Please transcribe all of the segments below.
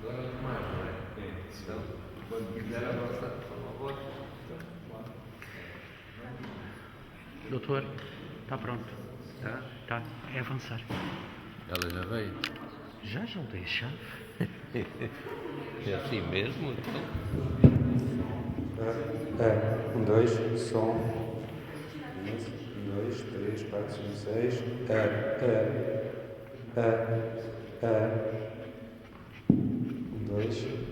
Agora mais, não é? Então, quando quiser avançar, por favor. Doutor, está pronto. Tá? Tá, é avançar. Ela já veio? Já lhe dei a chave. É assim mesmo? Então. Um, dois, som. Um, dois, três, quatro, cinco, seis. Um, dois.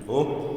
Vou?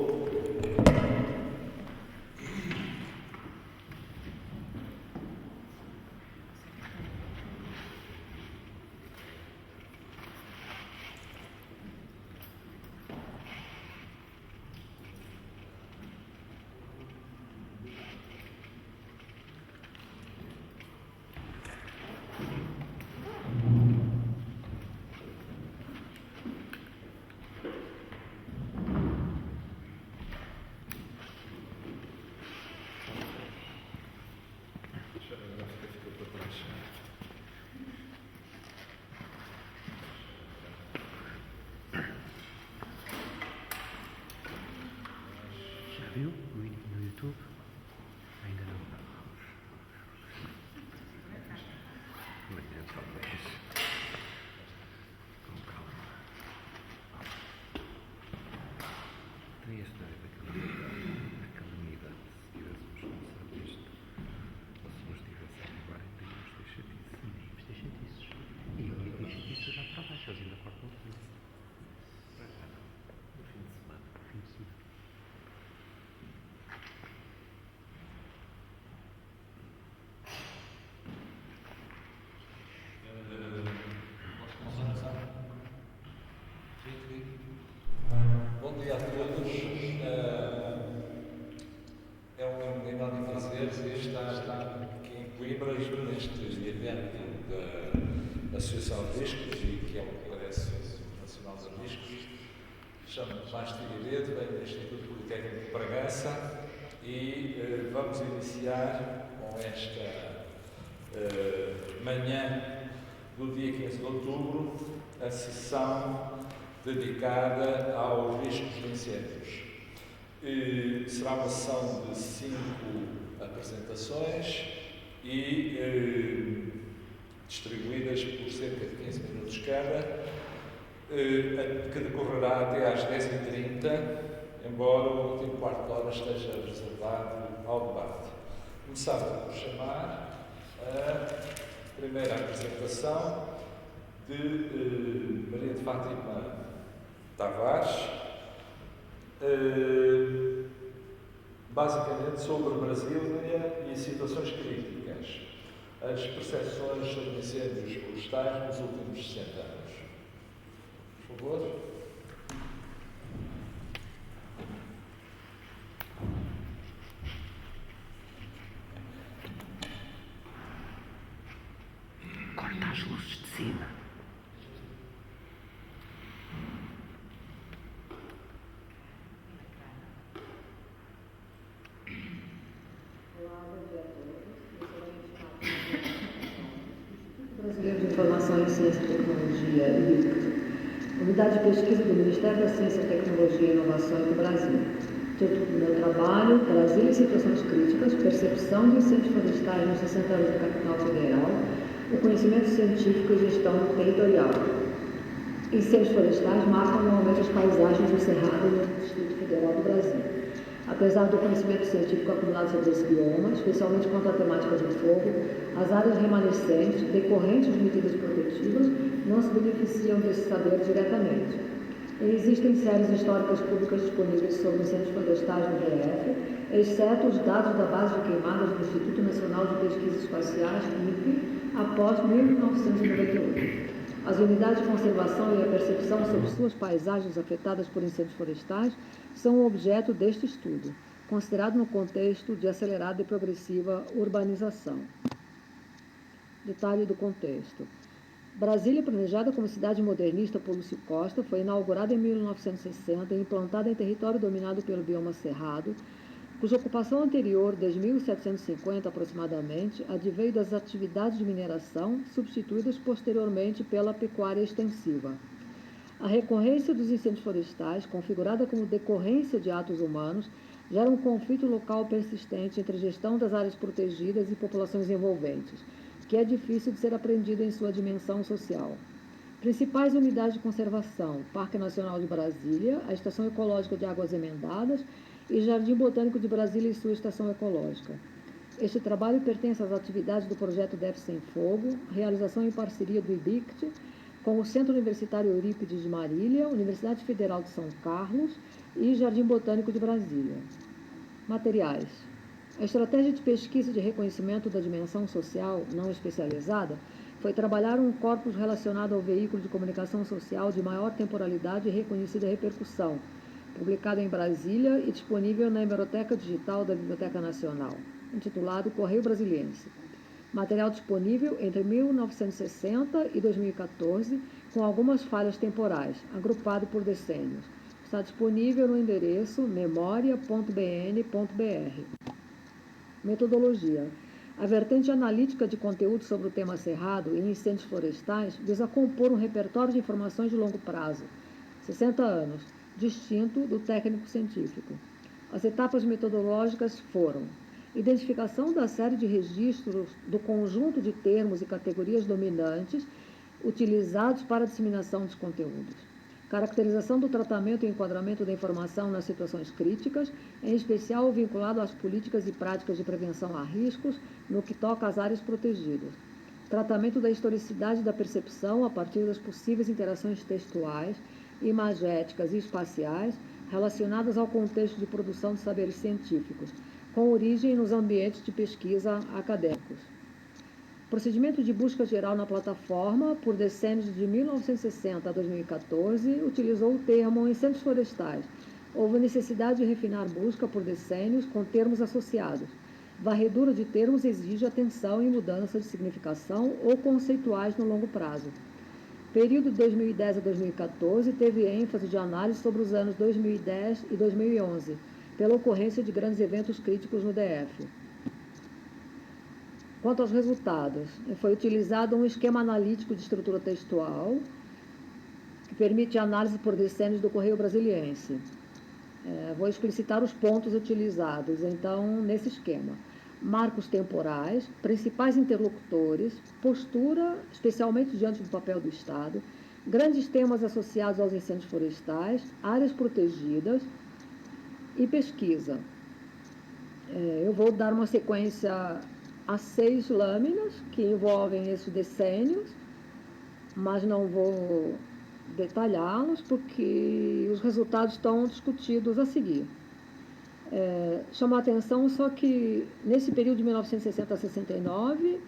Já viu no YouTube? Ainda não. Amanhã talvez. Com calma. Tem a história daquela unidade. Se tivéssemos começado isto, ou se nos tivesse a levar, teríamos deixado isso. Os deixadiços. E isso já para baixo, eles ainda cortam tudo. No fim de semana. Fim de semana. Bom dia a todos. É um enorme prazer estar aqui em Coimbra neste evento da Associação de Riscos e que é o Congresso Nacional de Riscos. Chamo-me Tomás Figueiredo, venho do Instituto Politécnico de Bragança e vamos iniciar com esta manhã do dia 15 de outubro a sessão dedicada aos riscos de incêndios. Será uma sessão de 5 apresentações e distribuídas por cerca de 15 minutos cada. que decorrerá até às 10h30, embora o último quarto de hora esteja reservado ao debate. Começava por chamar a primeira apresentação de Maria de Fátima Tavares, basicamente sobre Brasília e situações críticas, as percepções sobre incêndios florestais nos últimos 60 anos. Por favor. Corta as luzes de cima. Brasileiro de Informação em Ciência e Tecnologia, IBIC. Unidade de Pesquisa do Ministério da Ciência, Tecnologia e Inovação do Brasil. Título do meu trabalho: Brasília e Situações Críticas, Percepção de Incêndios Florestais nos 60 anos da Capital Federal, o conhecimento científico e gestão territorial. Incêndios florestais marcam normalmente as paisagens do Cerrado no Distrito Federal do Brasil. Apesar do conhecimento científico acumulado sobre esse bioma, especialmente quanto à temática do fogo, as áreas remanescentes, decorrentes de medidas protetivas, não se beneficiam desse saber diretamente. Existem séries históricas públicas disponíveis sobre incêndios florestais no DF, exceto os dados da base de queimadas do Instituto Nacional de Pesquisas Espaciais, INPE, após 1998. As unidades de conservação e a percepção sobre suas paisagens afetadas por incêndios florestais são objeto deste estudo, considerado no contexto de acelerada e progressiva urbanização. Detalhe do contexto. Brasília, planejada como cidade modernista por Lúcio Costa, foi inaugurada em 1960 e implantada em território dominado pelo bioma cerrado, cuja ocupação anterior, desde 1750 aproximadamente, adveio das atividades de mineração, substituídas posteriormente pela pecuária extensiva. A recorrência dos incêndios florestais, configurada como decorrência de atos humanos, gera um conflito local persistente entre a gestão das áreas protegidas e populações envolventes, que é difícil de ser apreendido em sua dimensão social. Principais unidades de conservação: Parque Nacional de Brasília, a Estação Ecológica de Águas Emendadas e Jardim Botânico de Brasília e sua Estação Ecológica. Este trabalho pertence às atividades do projeto DEF Sem Fogo, realização em parceria do IBICT, com o Centro Universitário Eurípides de Marília, Universidade Federal de São Carlos e Jardim Botânico de Brasília. Materiais. A estratégia de pesquisa de reconhecimento da dimensão social não especializada foi trabalhar um corpus relacionado ao veículo de comunicação social de maior temporalidade e reconhecida repercussão, publicado em Brasília e disponível na Hemeroteca Digital da Biblioteca Nacional, intitulado Correio Brasiliense. Material disponível entre 1960 e 2014, com algumas falhas temporais, agrupado por decênios. Está disponível no endereço memoria.bn.br. Metodologia. A vertente analítica de conteúdo sobre o tema cerrado e incêndios florestais visa compor um repertório de informações de longo prazo, 60 anos, distinto do técnico científico. As etapas metodológicas foram: identificação da série de registros do conjunto de termos e categorias dominantes utilizados para a disseminação dos conteúdos. Caracterização do tratamento e enquadramento da informação nas situações críticas, em especial vinculado às políticas e práticas de prevenção a riscos, no que toca às áreas protegidas. Tratamento da historicidade da percepção a partir das possíveis interações textuais, imagéticas e espaciais relacionadas ao contexto de produção de saberes científicos, com origem nos ambientes de pesquisa acadêmicos. Procedimento de busca geral na plataforma, por decênios de 1960 a 2014, utilizou o termo incêndios florestais. Houve necessidade de refinar busca por decênios com termos associados. Varredura de termos exige atenção e mudança de significação ou conceituais no longo prazo. Período de 2010 a 2014 teve ênfase de análise sobre os anos 2010 e 2011, pela ocorrência de grandes eventos críticos no DF. Quanto aos resultados, foi utilizado um esquema analítico de estrutura textual que permite análise por decênios do Correio Brasiliense. Vou explicitar os pontos utilizados, então, nesse esquema. Marcos temporais, principais interlocutores, postura, especialmente diante do papel do Estado, grandes temas associados aos incêndios florestais, áreas protegidas e pesquisa. Eu vou dar uma sequência a 6 lâminas que envolvem esses decênios, mas não vou detalhá-los porque os resultados estão discutidos a seguir. Chama a atenção só que nesse período de 1960 a 69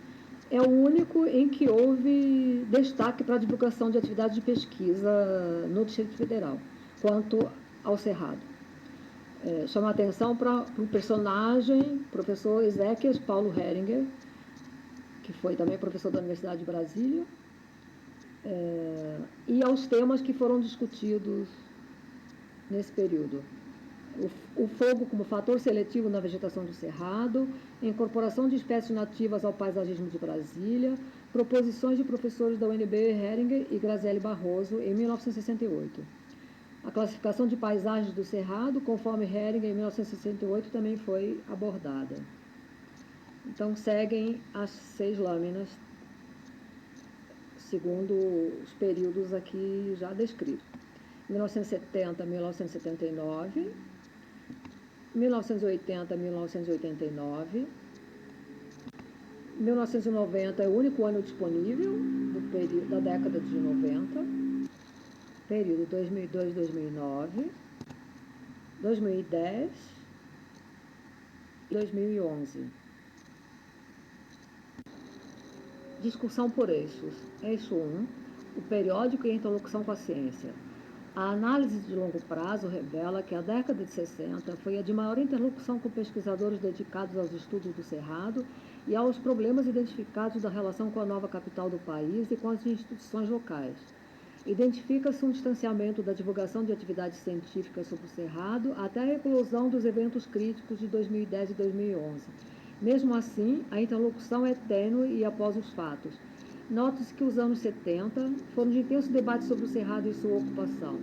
é o único em que houve destaque para a divulgação de atividades de pesquisa no Distrito Federal, quanto ao Cerrado. Chama a atenção para o personagem, professor Ezequias Paulo Heringer, que foi também professor da Universidade de Brasília, e aos temas que foram discutidos nesse período. O fogo como fator seletivo na vegetação do Cerrado, incorporação de espécies nativas ao paisagismo de Brasília, proposições de professores da UNB Heringer e Graziele Barroso, em 1968. A classificação de paisagens do Cerrado, conforme Heringer, em 1968, também foi abordada. Então, seguem as 6 lâminas, segundo os períodos aqui já descritos. 1970 a 1979, 1980 a 1989, 1990 é o único ano disponível do período da década de 90, período 2002-2009, 2010 e 2011. Discussão por eixos. Eixo 1, o periódico e a interlocução com a ciência. A análise de longo prazo revela que a década de 60 foi a de maior interlocução com pesquisadores dedicados aos estudos do Cerrado e aos problemas identificados da relação com a nova capital do país e com as instituições locais. Identifica-se um distanciamento da divulgação de atividades científicas sobre o Cerrado até a eclosão dos eventos críticos de 2010 e 2011. Mesmo assim, a interlocução é tênue e após os fatos. Nota-se que os anos 70 foram de intenso debate sobre o Cerrado e sua ocupação.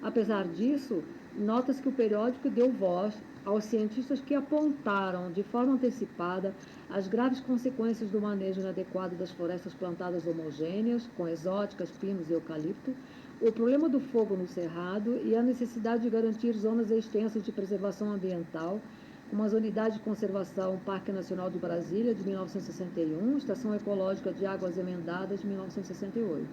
Apesar disso, nota-se que o periódico deu voz aos cientistas que apontaram de forma antecipada as graves consequências do manejo inadequado das florestas plantadas homogêneas, com exóticas, pinos e eucalipto, o problema do fogo no Cerrado e a necessidade de garantir zonas extensas de preservação ambiental, como as unidades de conservação Parque Nacional de Brasília, de 1961, Estação Ecológica de Águas Emendadas, de 1968.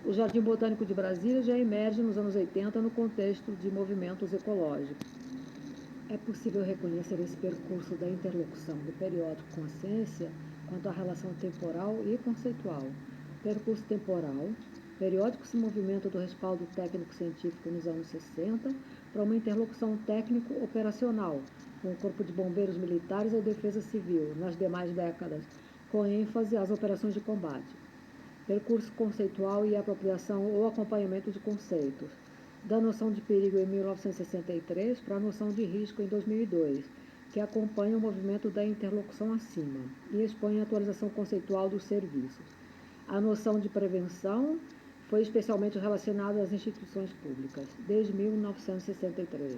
O Jardim Botânico de Brasília já emerge nos anos 80 no contexto de movimentos ecológicos. É possível reconhecer esse percurso da interlocução do periódico com a ciência quanto à relação temporal e conceitual. Percurso temporal. O periódico se movimenta do respaldo técnico-científico nos anos 60 para uma interlocução técnico-operacional, com o Corpo de Bombeiros Militares ou Defesa Civil, nas demais décadas, com ênfase às operações de combate. Percurso conceitual e apropriação ou acompanhamento de conceitos. Da noção de perigo em 1963 para a noção de risco em 2002, que acompanha o movimento da interlocução acima e expõe a atualização conceitual dos serviços. A noção de prevenção foi especialmente relacionada às instituições públicas, desde 1963.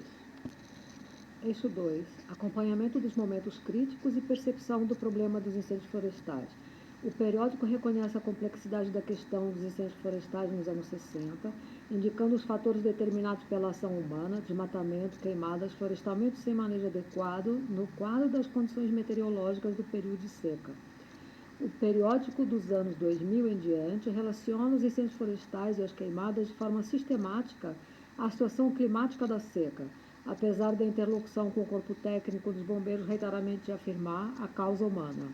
Eixo 2. Acompanhamento dos momentos críticos e percepção do problema dos incêndios florestais. O periódico reconhece a complexidade da questão dos incêndios florestais nos anos 60, indicando os fatores determinados pela ação humana, desmatamento, queimadas, florestamento sem manejo adequado, no quadro das condições meteorológicas do período de seca. O periódico dos anos 2000 em diante relaciona os incêndios florestais e as queimadas de forma sistemática à situação climática da seca, apesar da interlocução com o corpo técnico dos bombeiros reiteradamente afirmar a causa humana.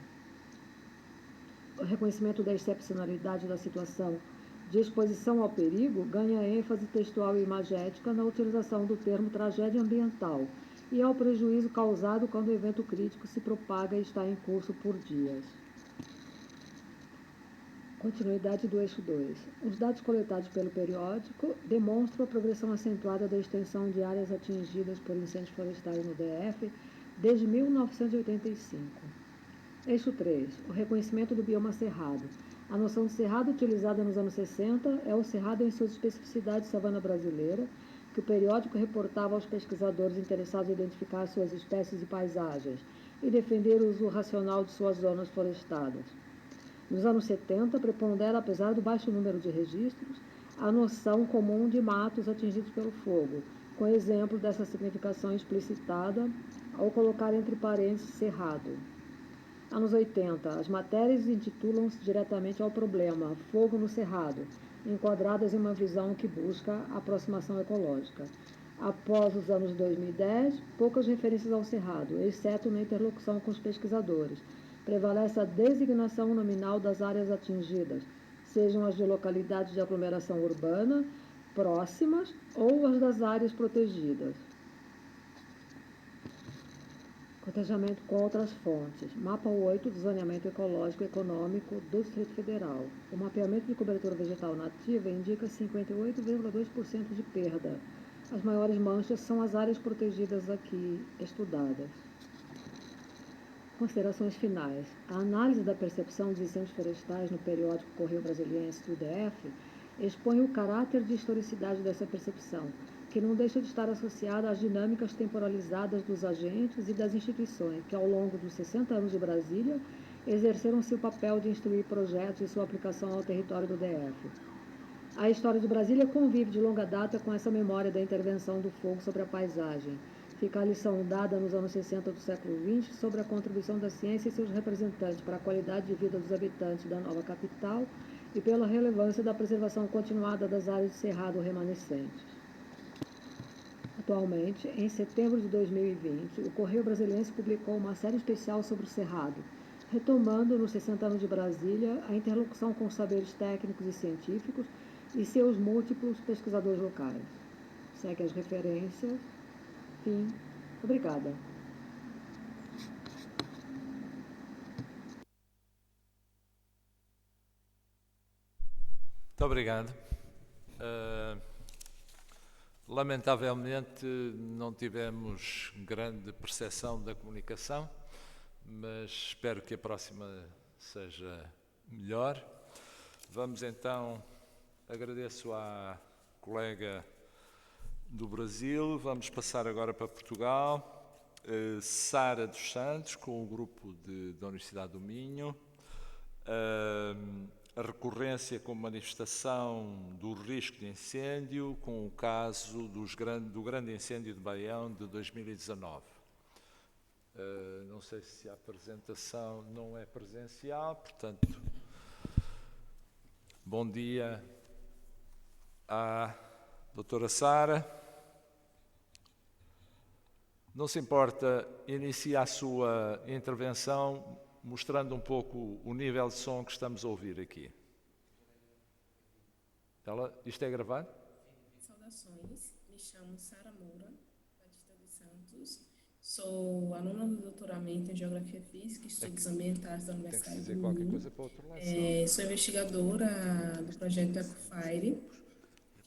O reconhecimento da excepcionalidade da situação de exposição ao perigo ganha ênfase textual e imagética na utilização do termo tragédia ambiental e ao prejuízo causado quando o evento crítico se propaga e está em curso por dias. Continuidade do eixo 2. Os dados coletados pelo periódico demonstram a progressão acentuada da extensão de áreas atingidas por incêndios florestais no DF desde 1985. Eixo 3. O reconhecimento do bioma cerrado. A noção de cerrado utilizada nos anos 60 é o cerrado em suas especificidades savana brasileira, que o periódico reportava aos pesquisadores interessados em identificar suas espécies e paisagens e defender o uso racional de suas zonas florestadas. Nos anos 70, prepondera, apesar do baixo número de registros, a noção comum de matos atingidos pelo fogo, com exemplo dessa significação explicitada ao colocar entre parênteses cerrado. Anos 80, as matérias intitulam-se diretamente ao problema Fogo no Cerrado, enquadradas em uma visão que busca aproximação ecológica. Após os anos 2010, poucas referências ao Cerrado, exceto na interlocução com os pesquisadores. Prevalece a designação nominal das áreas atingidas, sejam as de localidades de aglomeração urbana próximas ou as das áreas protegidas. Cotejamento com outras fontes. Mapa 8 do Zoneamento Ecológico e Econômico do Distrito Federal. O mapeamento de cobertura vegetal nativa indica 58,2% de perda. As maiores manchas são as áreas protegidas aqui estudadas. Considerações finais. A análise da percepção dos incêndios florestais no periódico Correio Brasiliense do DF expõe o caráter de historicidade dessa percepção, que não deixa de estar associada às dinâmicas temporalizadas dos agentes e das instituições, que ao longo dos 60 anos de Brasília exerceram seu papel de instruir projetos e sua aplicação ao território do DF. A história de Brasília convive de longa data com essa memória da intervenção do fogo sobre a paisagem. Fica a lição dada nos anos 60 do século XX sobre a contribuição da ciência e seus representantes para a qualidade de vida dos habitantes da nova capital e pela relevância da preservação continuada das áreas de cerrado remanescentes. Atualmente, em setembro de 2020, o Correio Brasiliense publicou uma série especial sobre o Cerrado, retomando, nos 60 anos de Brasília, a interlocução com os saberes técnicos e científicos e seus múltiplos pesquisadores locais. Segue as referências. Fim. Obrigada. Muito obrigado. Lamentavelmente não tivemos grande percepção da comunicação, mas espero que a próxima seja melhor. Vamos então, agradeço à colega do Brasil, vamos passar agora para Portugal. Sara dos Santos, com o grupo da Universidade do Minho. A recorrência com manifestação do risco de incêndio, com o caso do grande incêndio de Baião de 2019. Não sei se a apresentação não é presencial, portanto, bom dia à doutora Sara. Não se importa iniciar a sua intervenção mostrando um pouco o nível de som que estamos a ouvir aqui. Isto é gravado? Saudações, me chamo Sara Moura, Batista dos Santos, sou aluna do doutoramento em Geografia Física e Estudos Ambientais da Universidade do Minho. Sou investigadora do projeto Ecofire,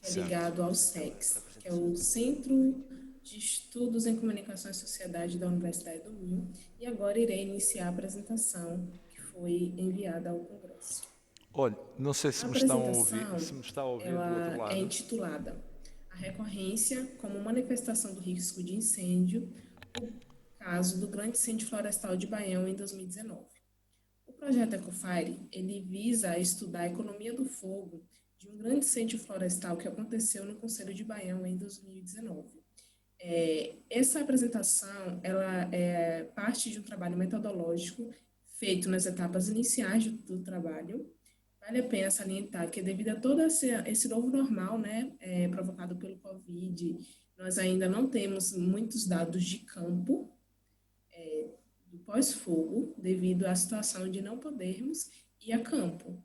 que é ligado ao SEX, que é o Centro de Estudos em Comunicação e Sociedade da Universidade do Minho, e agora irei iniciar a apresentação que foi enviada ao Congresso. Olha, não sei se me estão a ouvir, se me está a ouvir do outro lado. É intitulada A Recorrência como Manifestação do Risco de Incêndio, o caso do grande incêndio florestal de Baião em 2019. O projeto Ecofire, ele visa estudar a economia do fogo de um grande incêndio florestal que aconteceu no Concelho de Baião em 2019. Essa apresentação ela é parte de um trabalho metodológico feito nas etapas iniciais do trabalho. Vale a pena salientar que, devido a todo esse novo normal, né, provocado pelo Covid, nós ainda não temos muitos dados de campo do pós-fogo, devido à situação de não podermos ir a campo.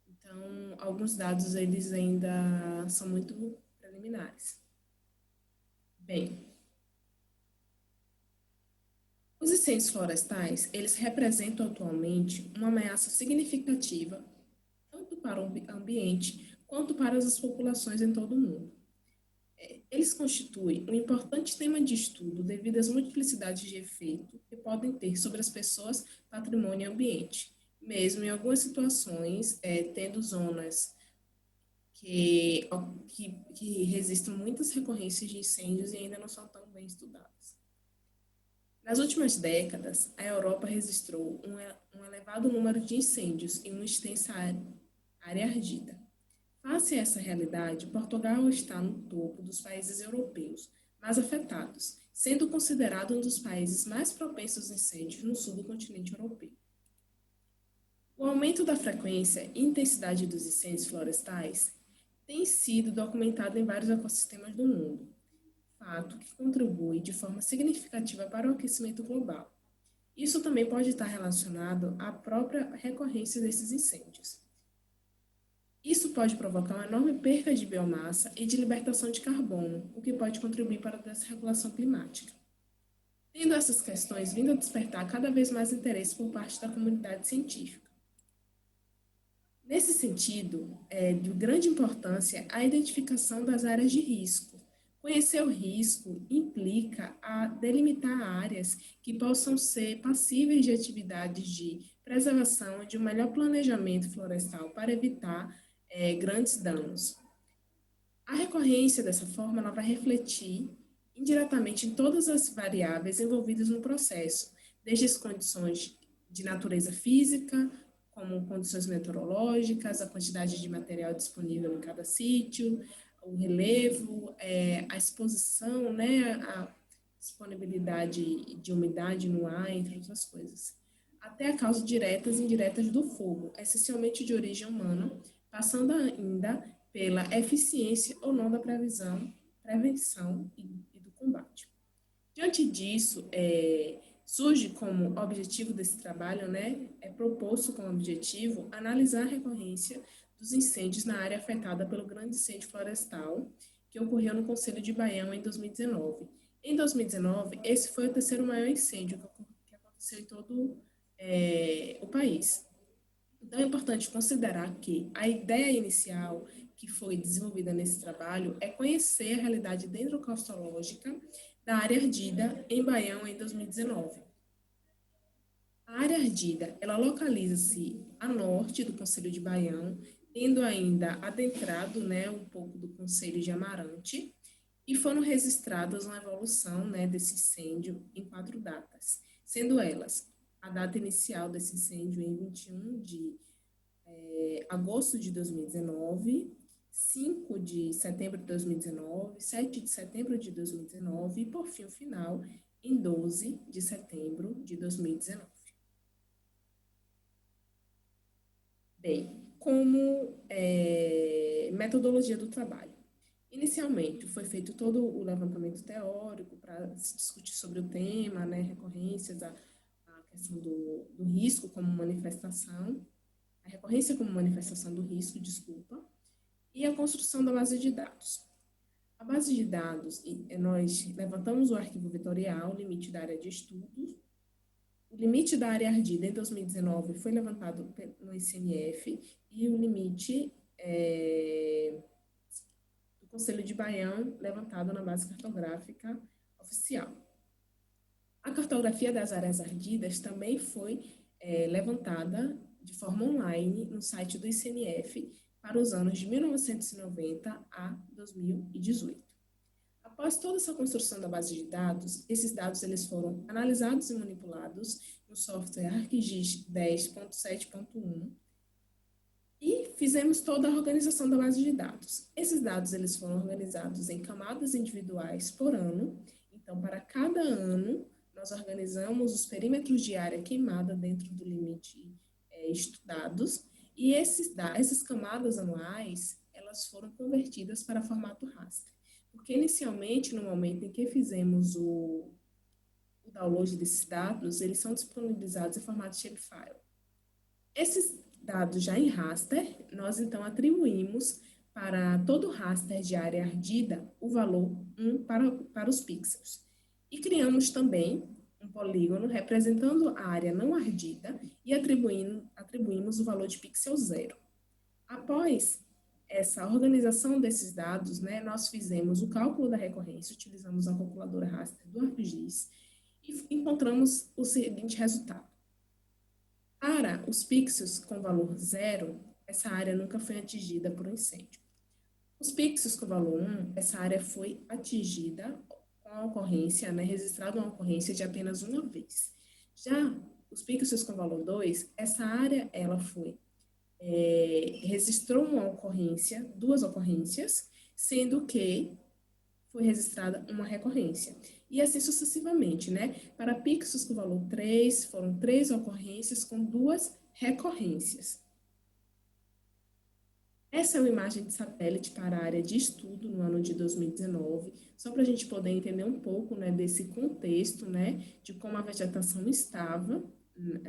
Então, alguns dados eles ainda são muito preliminares. Bem, os incêndios florestais, eles representam atualmente uma ameaça significativa tanto para o ambiente quanto para as populações em todo o mundo. Eles constituem um importante tema de estudo devido às multiplicidades de efeitos que podem ter sobre as pessoas, patrimônio e ambiente, mesmo em algumas situações, tendo zonas que resistem muitas recorrências de incêndios e ainda não são tão bem estudadas. Nas últimas décadas, a Europa registrou um elevado número de incêndios em uma extensa área ardida. Face a essa realidade, Portugal está no topo dos países europeus mais afetados, sendo considerado um dos países mais propensos a incêndios no sul do continente europeu. O aumento da frequência e intensidade dos incêndios florestais tem sido documentado em vários ecossistemas do mundo, fato que contribui de forma significativa para o aquecimento global. Isso também pode estar relacionado à própria recorrência desses incêndios. Isso pode provocar uma enorme perca de biomassa e de libertação de carbono, o que pode contribuir para a desregulação climática. Tendo essas questões vindo a despertar cada vez mais interesse por parte da comunidade científica. Nesse sentido, é de grande importância a identificação das áreas de risco. Conhecer o risco implica a delimitar áreas que possam ser passíveis de atividades de preservação e de um melhor planejamento florestal para evitar grandes danos. A recorrência, dessa forma, ela vai refletir indiretamente em todas as variáveis envolvidas no processo, desde as condições de natureza física, como condições meteorológicas, a quantidade de material disponível em cada sítio, o relevo, a exposição, né, a disponibilidade de umidade no ar, entre outras coisas. Até a causas diretas e indiretas do fogo, essencialmente de origem humana, passando ainda pela eficiência ou não da prevenção e do combate. Diante disso, surge como objetivo desse trabalho, né, proposto como objetivo analisar a recorrência dos incêndios na área afetada pelo grande incêndio florestal que ocorreu no Conselho de Baião em 2019. Em 2019, esse foi o terceiro maior incêndio que aconteceu em todo o país. Então, é importante considerar que a ideia inicial que foi desenvolvida nesse trabalho é conhecer a realidade dendrocrostológica da área ardida em Baião em 2019. A área ardida, ela localiza-se a norte do Concelho de Baião, tendo ainda adentrado, né, um pouco do Concelho de Amarante, e foram registradas uma evolução, né, desse incêndio em 4 datas, sendo elas a data inicial desse incêndio em 21 de agosto de 2019, 5 de setembro de 2019, 7 de setembro de 2019 e, por fim, o final em 12 de setembro de 2019. Bem, como metodologia do trabalho. Inicialmente, foi feito todo o levantamento teórico para se discutir sobre o tema, né, recorrências, a questão do risco como manifestação, a recorrência como manifestação do risco, e a construção da base de dados. A base de dados, nós levantamos o arquivo vetorial, o limite da área de estudos. O limite da área ardida em 2019 foi levantado no ICNF e o limite do Concelho de Baião levantado na base cartográfica oficial. A cartografia das áreas ardidas também foi levantada de forma online no site do ICNF para os anos de 1990 a 2018. Após toda essa construção da base de dados, esses dados eles foram analisados e manipulados no software ArcGIS 10.7.1 e fizemos toda a organização da base de dados. Esses dados eles foram organizados em camadas individuais por ano. Então, para cada ano, nós organizamos os perímetros de área queimada dentro do limite estudados e essas camadas anuais, elas foram convertidas para formato raster. Porque inicialmente, no momento em que fizemos o download desses dados, eles são disponibilizados em formato shapefile. Esses dados já em raster, nós então atribuímos para todo raster de área ardida o valor 1 para os pixels. E criamos também um polígono representando a área não ardida e atribuímos o valor de pixel 0. Após essa organização desses dados, né, nós fizemos o cálculo da recorrência, utilizamos a calculadora raster do ArcGIS e encontramos o seguinte resultado. Para os pixels com valor 0, essa área nunca foi atingida por um incêndio. Os pixels com valor 1, essa área foi atingida com uma ocorrência, né, registrado uma ocorrência de apenas uma vez. Já os pixels com valor 2, essa área ela registrou uma ocorrência, duas ocorrências, sendo que foi registrada uma recorrência. E assim sucessivamente, né? Para pixels com valor 3, foram 3 ocorrências com 2 recorrências. Essa é uma imagem de satélite para a área de estudo no ano de 2019, só para a gente poder entender um pouco, né, desse contexto, né, de como a vegetação estava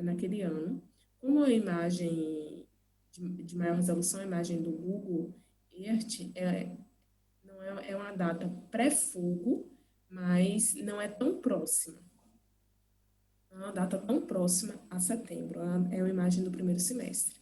naquele ano. Como a imagem de maior resolução, a imagem do Google Earth, é uma data pré-fogo, mas não é tão próxima. Não é uma data tão próxima a setembro. É uma imagem do primeiro semestre.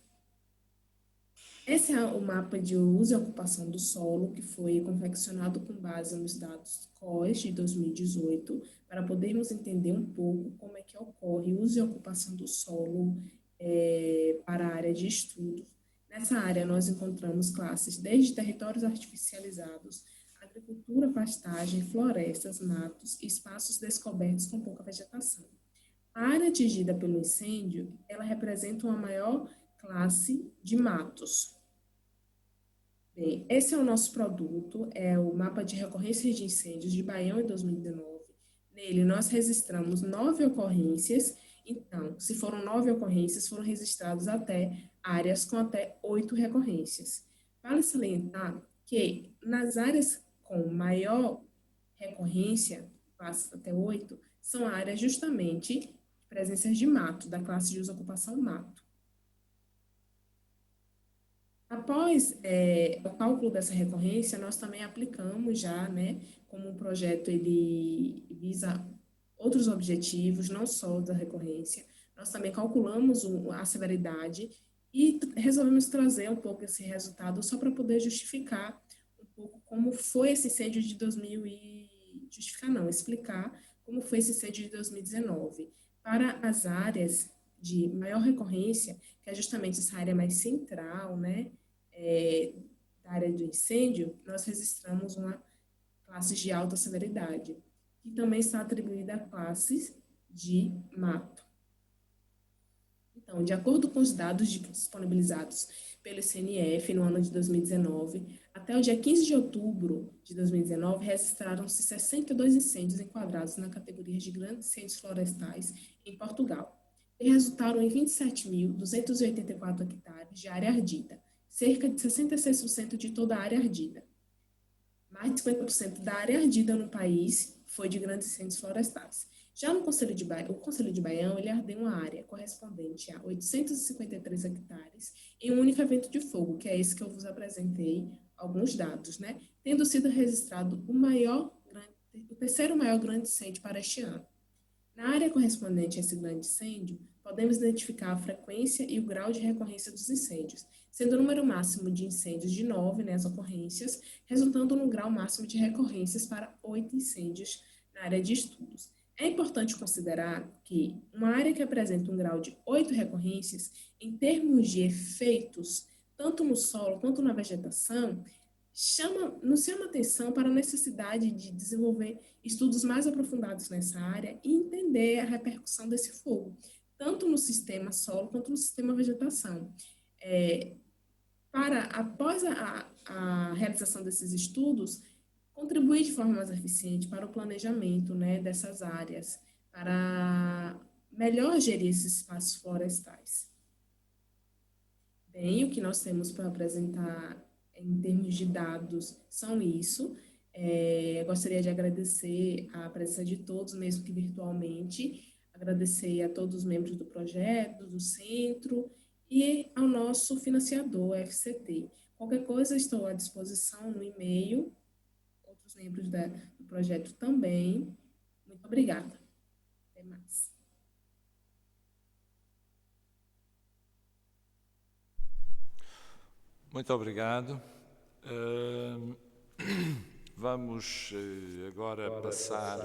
Esse é o mapa de uso e ocupação do solo, que foi confeccionado com base nos dados COES de 2018, para podermos entender um pouco como é que ocorre o uso e ocupação do solo para a área de estudo. Nessa área, nós encontramos classes desde territórios artificializados, agricultura, pastagem, florestas, matos e espaços descobertos com pouca vegetação. A área atingida pelo incêndio, ela representa uma maior classe de matos. Bem, esse é o nosso produto, é o mapa de recorrências de incêndios de Baião em 2019. Nele, nós registramos 9 ocorrências. Então, se foram 9 ocorrências, foram registradas até áreas com até 8 recorrências. Vale salientar que nas áreas com maior recorrência, classes até 8, são áreas justamente de presenças de mato, da classe de uso e ocupação mato. Após o cálculo dessa recorrência, nós também aplicamos já, né, como o projeto ele visa outros objetivos, não só da recorrência, nós também calculamos a severidade e resolvemos trazer um pouco esse resultado só para poder justificar um pouco como foi esse incêndio de explicar como foi esse incêndio de 2019. Para as áreas de maior recorrência, que é justamente essa área mais central, né, da área do incêndio, nós registramos uma classe de alta severidade, que também está atribuída a classes de mato. Então, de acordo com os dados disponibilizados pelo CNF no ano de 2019, até o dia 15 de outubro de 2019, registraram-se 62 incêndios enquadrados na categoria de grandes incêndios florestais em Portugal, e resultaram em 27.284 hectares de área ardida, cerca de 66% de toda a área ardida. Mais de 50% da área ardida no país foi de grandes incêndios florestais. Já no Conselho de Baião, o Conselho de Baião, ele ardeu uma área correspondente a 853 hectares em um único evento de fogo, que é esse que eu vos apresentei alguns dados, né? Tendo sido registrado o terceiro maior grande incêndio para este ano. Na área correspondente a esse grande incêndio, podemos identificar a frequência e o grau de recorrência dos incêndios, sendo o número máximo de incêndios de 9, né, as ocorrências, resultando no grau máximo de recorrências para 8 incêndios na área de estudos. É importante considerar que uma área que apresenta um grau de 8 recorrências, em termos de efeitos, tanto no solo quanto na vegetação, nos chama atenção para a necessidade de desenvolver estudos mais aprofundados nessa área e entender a repercussão desse fogo, tanto no sistema solo quanto no sistema vegetação. Após a realização desses estudos, contribuir de forma mais eficiente para o planejamento, né, dessas áreas, para melhor gerir esses espaços florestais. Bem, o que nós temos para apresentar em termos de dados são isso. Gostaria de agradecer a presença de todos, mesmo que virtualmente, agradecer a todos os membros do projeto, do centro e ao nosso financiador, a FCT. Qualquer coisa, estou à disposição no e-mail, outros membros do projeto também. Muito obrigada. Até mais. Muito obrigado. Vamos agora passar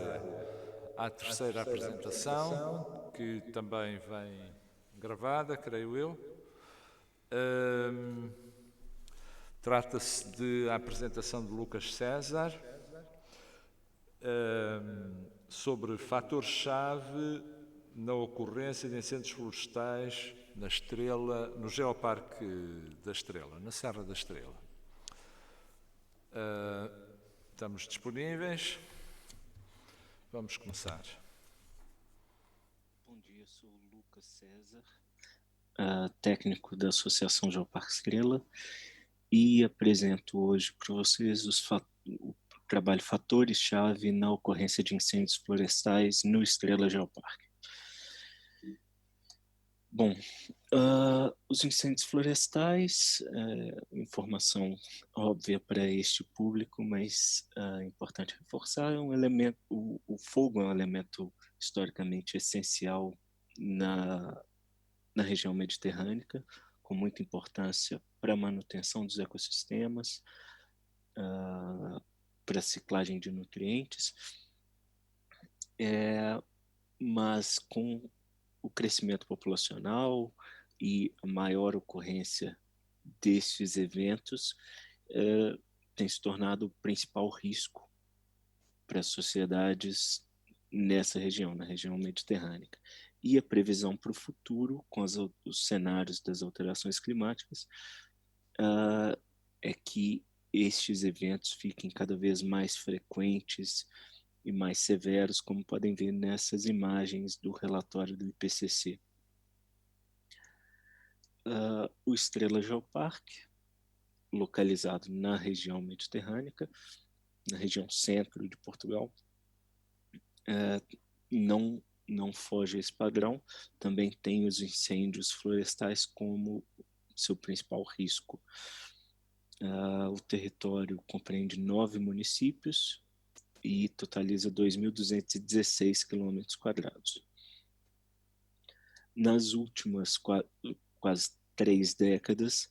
à terceira apresentação, que também vem gravada, creio eu. Trata-se da apresentação de Lucas César, sobre fatores-chave na ocorrência de incêndios florestais na Estrela, no Geoparque da Estrela, na Serra da Estrela. Estamos disponíveis. Vamos começar. Bom dia, sou o Lucas César, técnico da Associação Geoparque Estrela, e apresento hoje para vocês o trabalho Fatores-Chave na ocorrência de incêndios florestais no Estrela Geoparque. Bom, os incêndios florestais, informação óbvia para este público, mas é importante reforçar, é um elemento, o fogo é um elemento historicamente essencial na região mediterrânea, com muita importância para a manutenção dos ecossistemas, para a ciclagem de nutrientes, mas com o crescimento populacional e a maior ocorrência desses eventos tem se tornado o principal risco para as sociedades nessa região, na região mediterrânea. E a previsão para o futuro, com os cenários das alterações climáticas, é que estes eventos fiquem cada vez mais frequentes e mais severos, como podem ver nessas imagens do relatório do IPCC. O Estrela Geoparque, localizado na região mediterrânea, na região centro de Portugal, não foge a esse padrão, também tem os incêndios florestais como seu principal risco. O território compreende 9 municípios e totaliza 2.216 km². Nas últimas quase 3 décadas,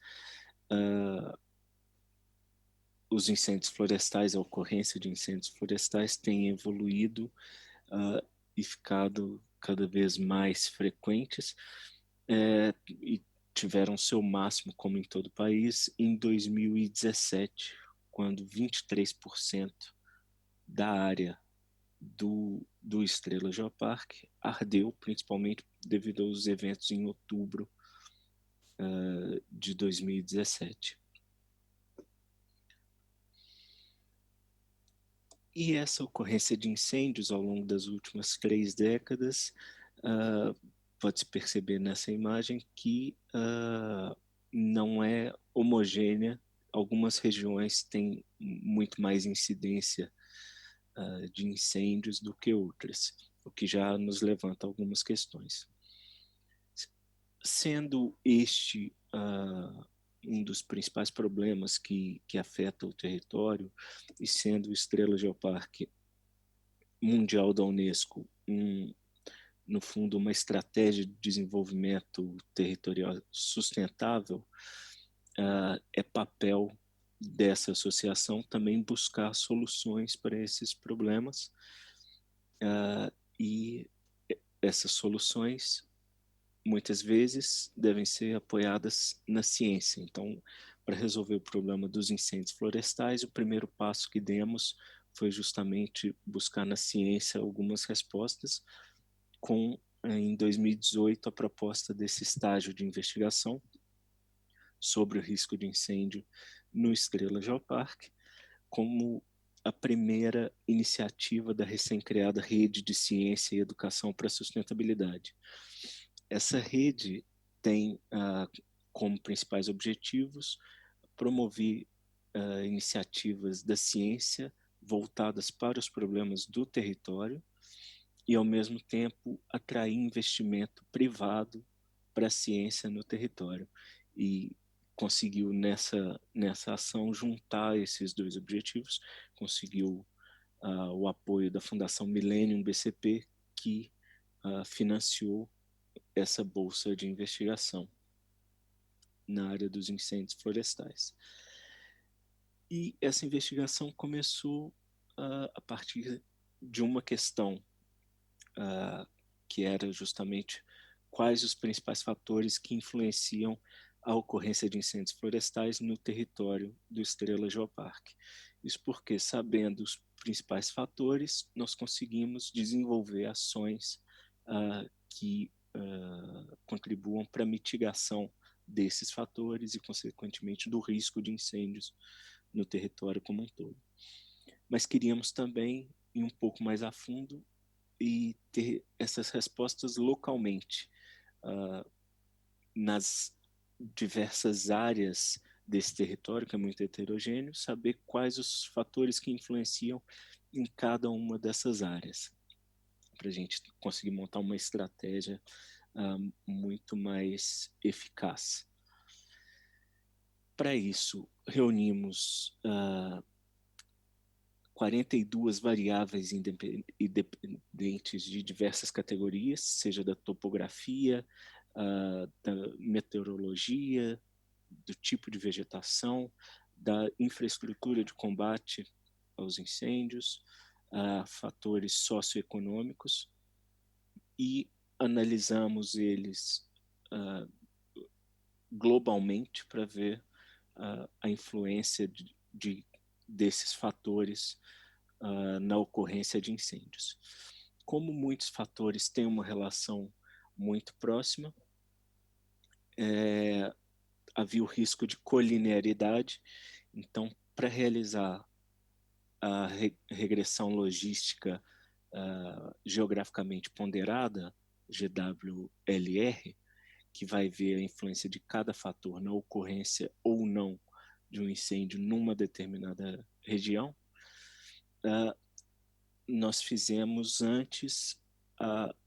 os incêndios florestais, a ocorrência de incêndios florestais tem evoluído e ficado cada vez mais frequentes, e tiveram seu máximo, como em todo o país, em 2017, quando 23% da área do Estrela Geoparque ardeu, principalmente devido aos eventos em outubro de 2017. E essa ocorrência de incêndios ao longo das últimas 3 décadas, pode-se perceber nessa imagem que não é homogênea. Algumas regiões têm muito mais incidência de incêndios do que outras, o que já nos levanta algumas questões. Sendo este um dos principais problemas que afeta o território, e sendo o Estrela Geoparque Mundial da Unesco no fundo, uma estratégia de desenvolvimento territorial sustentável, é papel dessa associação também buscar soluções para esses problemas, e essas soluções muitas vezes devem ser apoiadas na ciência. Então, para resolver o problema dos incêndios florestais, o primeiro passo que demos foi justamente buscar na ciência algumas respostas, em 2018, a proposta desse estágio de investigação sobre o risco de incêndio no Estrela Geoparque, como a primeira iniciativa da recém-criada Rede de Ciência e Educação para a Sustentabilidade. Essa rede tem como principais objetivos promover iniciativas da ciência voltadas para os problemas do território e, ao mesmo tempo, atrair investimento privado para a ciência no território. E conseguiu, nessa ação, juntar esses dois objetivos, conseguiu o apoio da Fundação Millennium BCP, que financiou essa bolsa de investigação na área dos incêndios florestais. E essa investigação começou a partir de uma questão, que era justamente quais os principais fatores que influenciam a ocorrência de incêndios florestais no território do Estrela Geoparque. Isso porque, sabendo os principais fatores, nós conseguimos desenvolver ações que contribuam para a mitigação desses fatores e, consequentemente, do risco de incêndios no território como um todo. Mas queríamos também ir um pouco mais a fundo e ter essas respostas localmente, nas diversas áreas desse território, que é muito heterogêneo, saber quais os fatores que influenciam em cada uma dessas áreas, para a gente conseguir montar uma estratégia muito mais eficaz. Para isso, reunimos 42 variáveis independentes de diversas categorias, seja da topografia, da meteorologia, do tipo de vegetação, da infraestrutura de combate aos incêndios, fatores socioeconômicos, e analisamos eles globalmente para ver a influência desses fatores na ocorrência de incêndios. Como muitos fatores têm uma relação muito próxima, havia o risco de colinearidade. Então, para realizar a regressão logística geograficamente ponderada, GWLR, que vai ver a influência de cada fator na ocorrência ou não de um incêndio numa determinada região, nós fizemos antes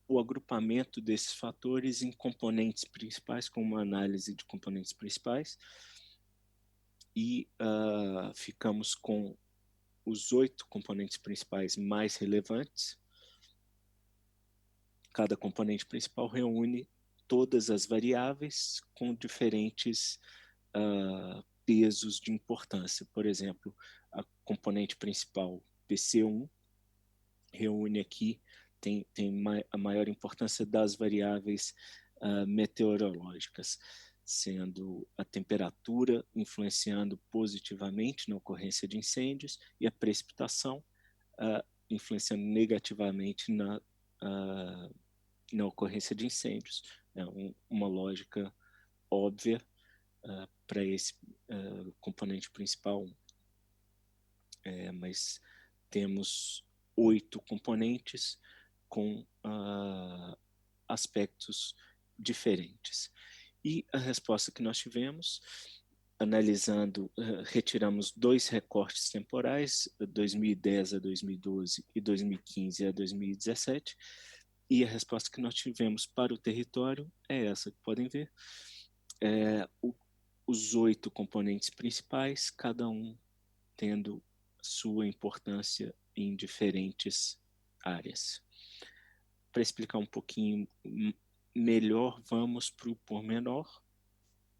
o agrupamento desses fatores em componentes principais, com uma análise de componentes principais, e ficamos com os 8 componentes principais mais relevantes. Cada componente principal reúne todas as variáveis com diferentes pesos de importância. Por exemplo, a componente principal PC1 reúne aqui, tem a maior importância das variáveis meteorológicas, sendo a temperatura influenciando positivamente na ocorrência de incêndios e a precipitação influenciando negativamente na ocorrência de incêndios. É uma lógica óbvia para esse componente principal, mas temos 8 componentes com aspectos diferentes. E a resposta que nós tivemos, analisando, retiramos 2 recortes temporais, 2010 a 2012 e 2015 a 2017, e a resposta que nós tivemos para o território é essa que podem ver. Os 8 componentes principais, cada um tendo sua importância em diferentes áreas. Para explicar um pouquinho melhor, vamos para o pormenor.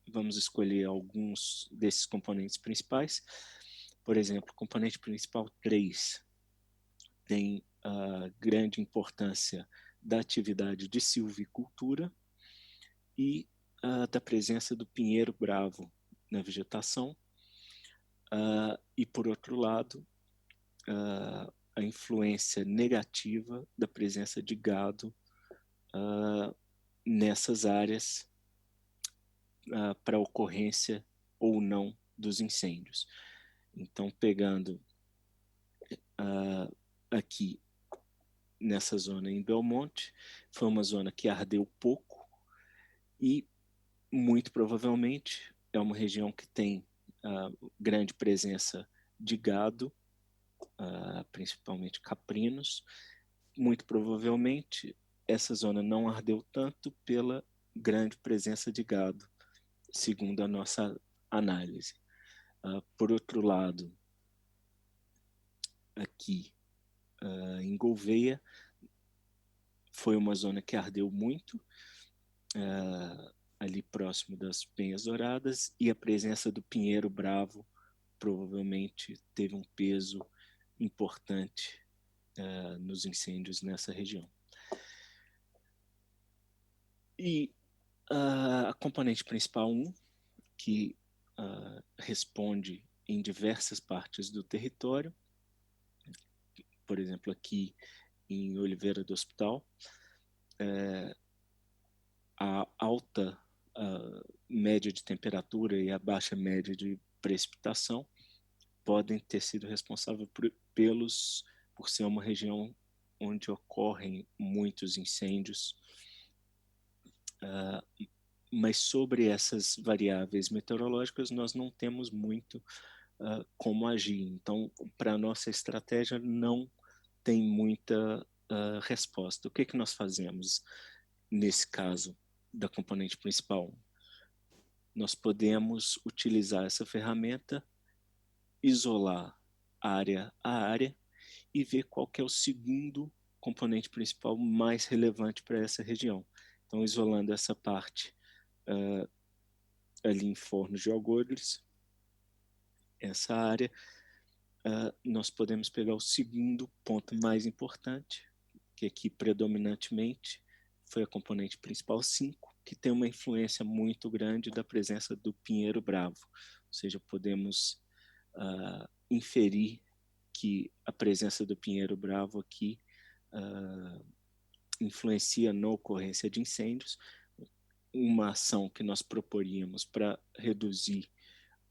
Vamos escolher alguns desses componentes principais. Por exemplo, o componente principal 3 tem grande importância da atividade de silvicultura e da presença do pinheiro bravo na vegetação. E, por outro lado, a influência negativa da presença de gado nessas áreas para a ocorrência ou não dos incêndios. Então, pegando aqui nessa zona em Belmonte, foi uma zona que ardeu pouco e, muito provavelmente, é uma região que tem grande presença de gado, principalmente caprinos. Muito provavelmente, essa zona não ardeu tanto pela grande presença de gado, segundo a nossa análise. Por outro lado, aqui em Gouveia, foi uma zona que ardeu muito, ali próximo das Penhas Douradas, e a presença do pinheiro bravo provavelmente teve um peso importante nos incêndios nessa região. E a componente principal 1, que responde em diversas partes do território, por exemplo, aqui em Oliveira do Hospital, a alta média de temperatura e a baixa média de precipitação podem ter sido responsáveis por ser uma região onde ocorrem muitos incêndios. Mas sobre essas variáveis meteorológicas nós não temos muito como agir. Então, para a nossa estratégia não tem muita resposta. O que nós fazemos nesse caso da componente principal? Nós podemos utilizar essa ferramenta, isolar área a área e ver qual que é o segundo componente principal mais relevante para essa região. Então, isolando essa parte ali em Fornos de Algodres, essa área, nós podemos pegar o segundo ponto mais importante, que aqui predominantemente foi a componente principal 5, que tem uma influência muito grande da presença do pinheiro bravo. Ou seja, podemos inferir que a presença do pinheiro bravo aqui influencia na ocorrência de incêndios. Uma ação que nós proporíamos para reduzir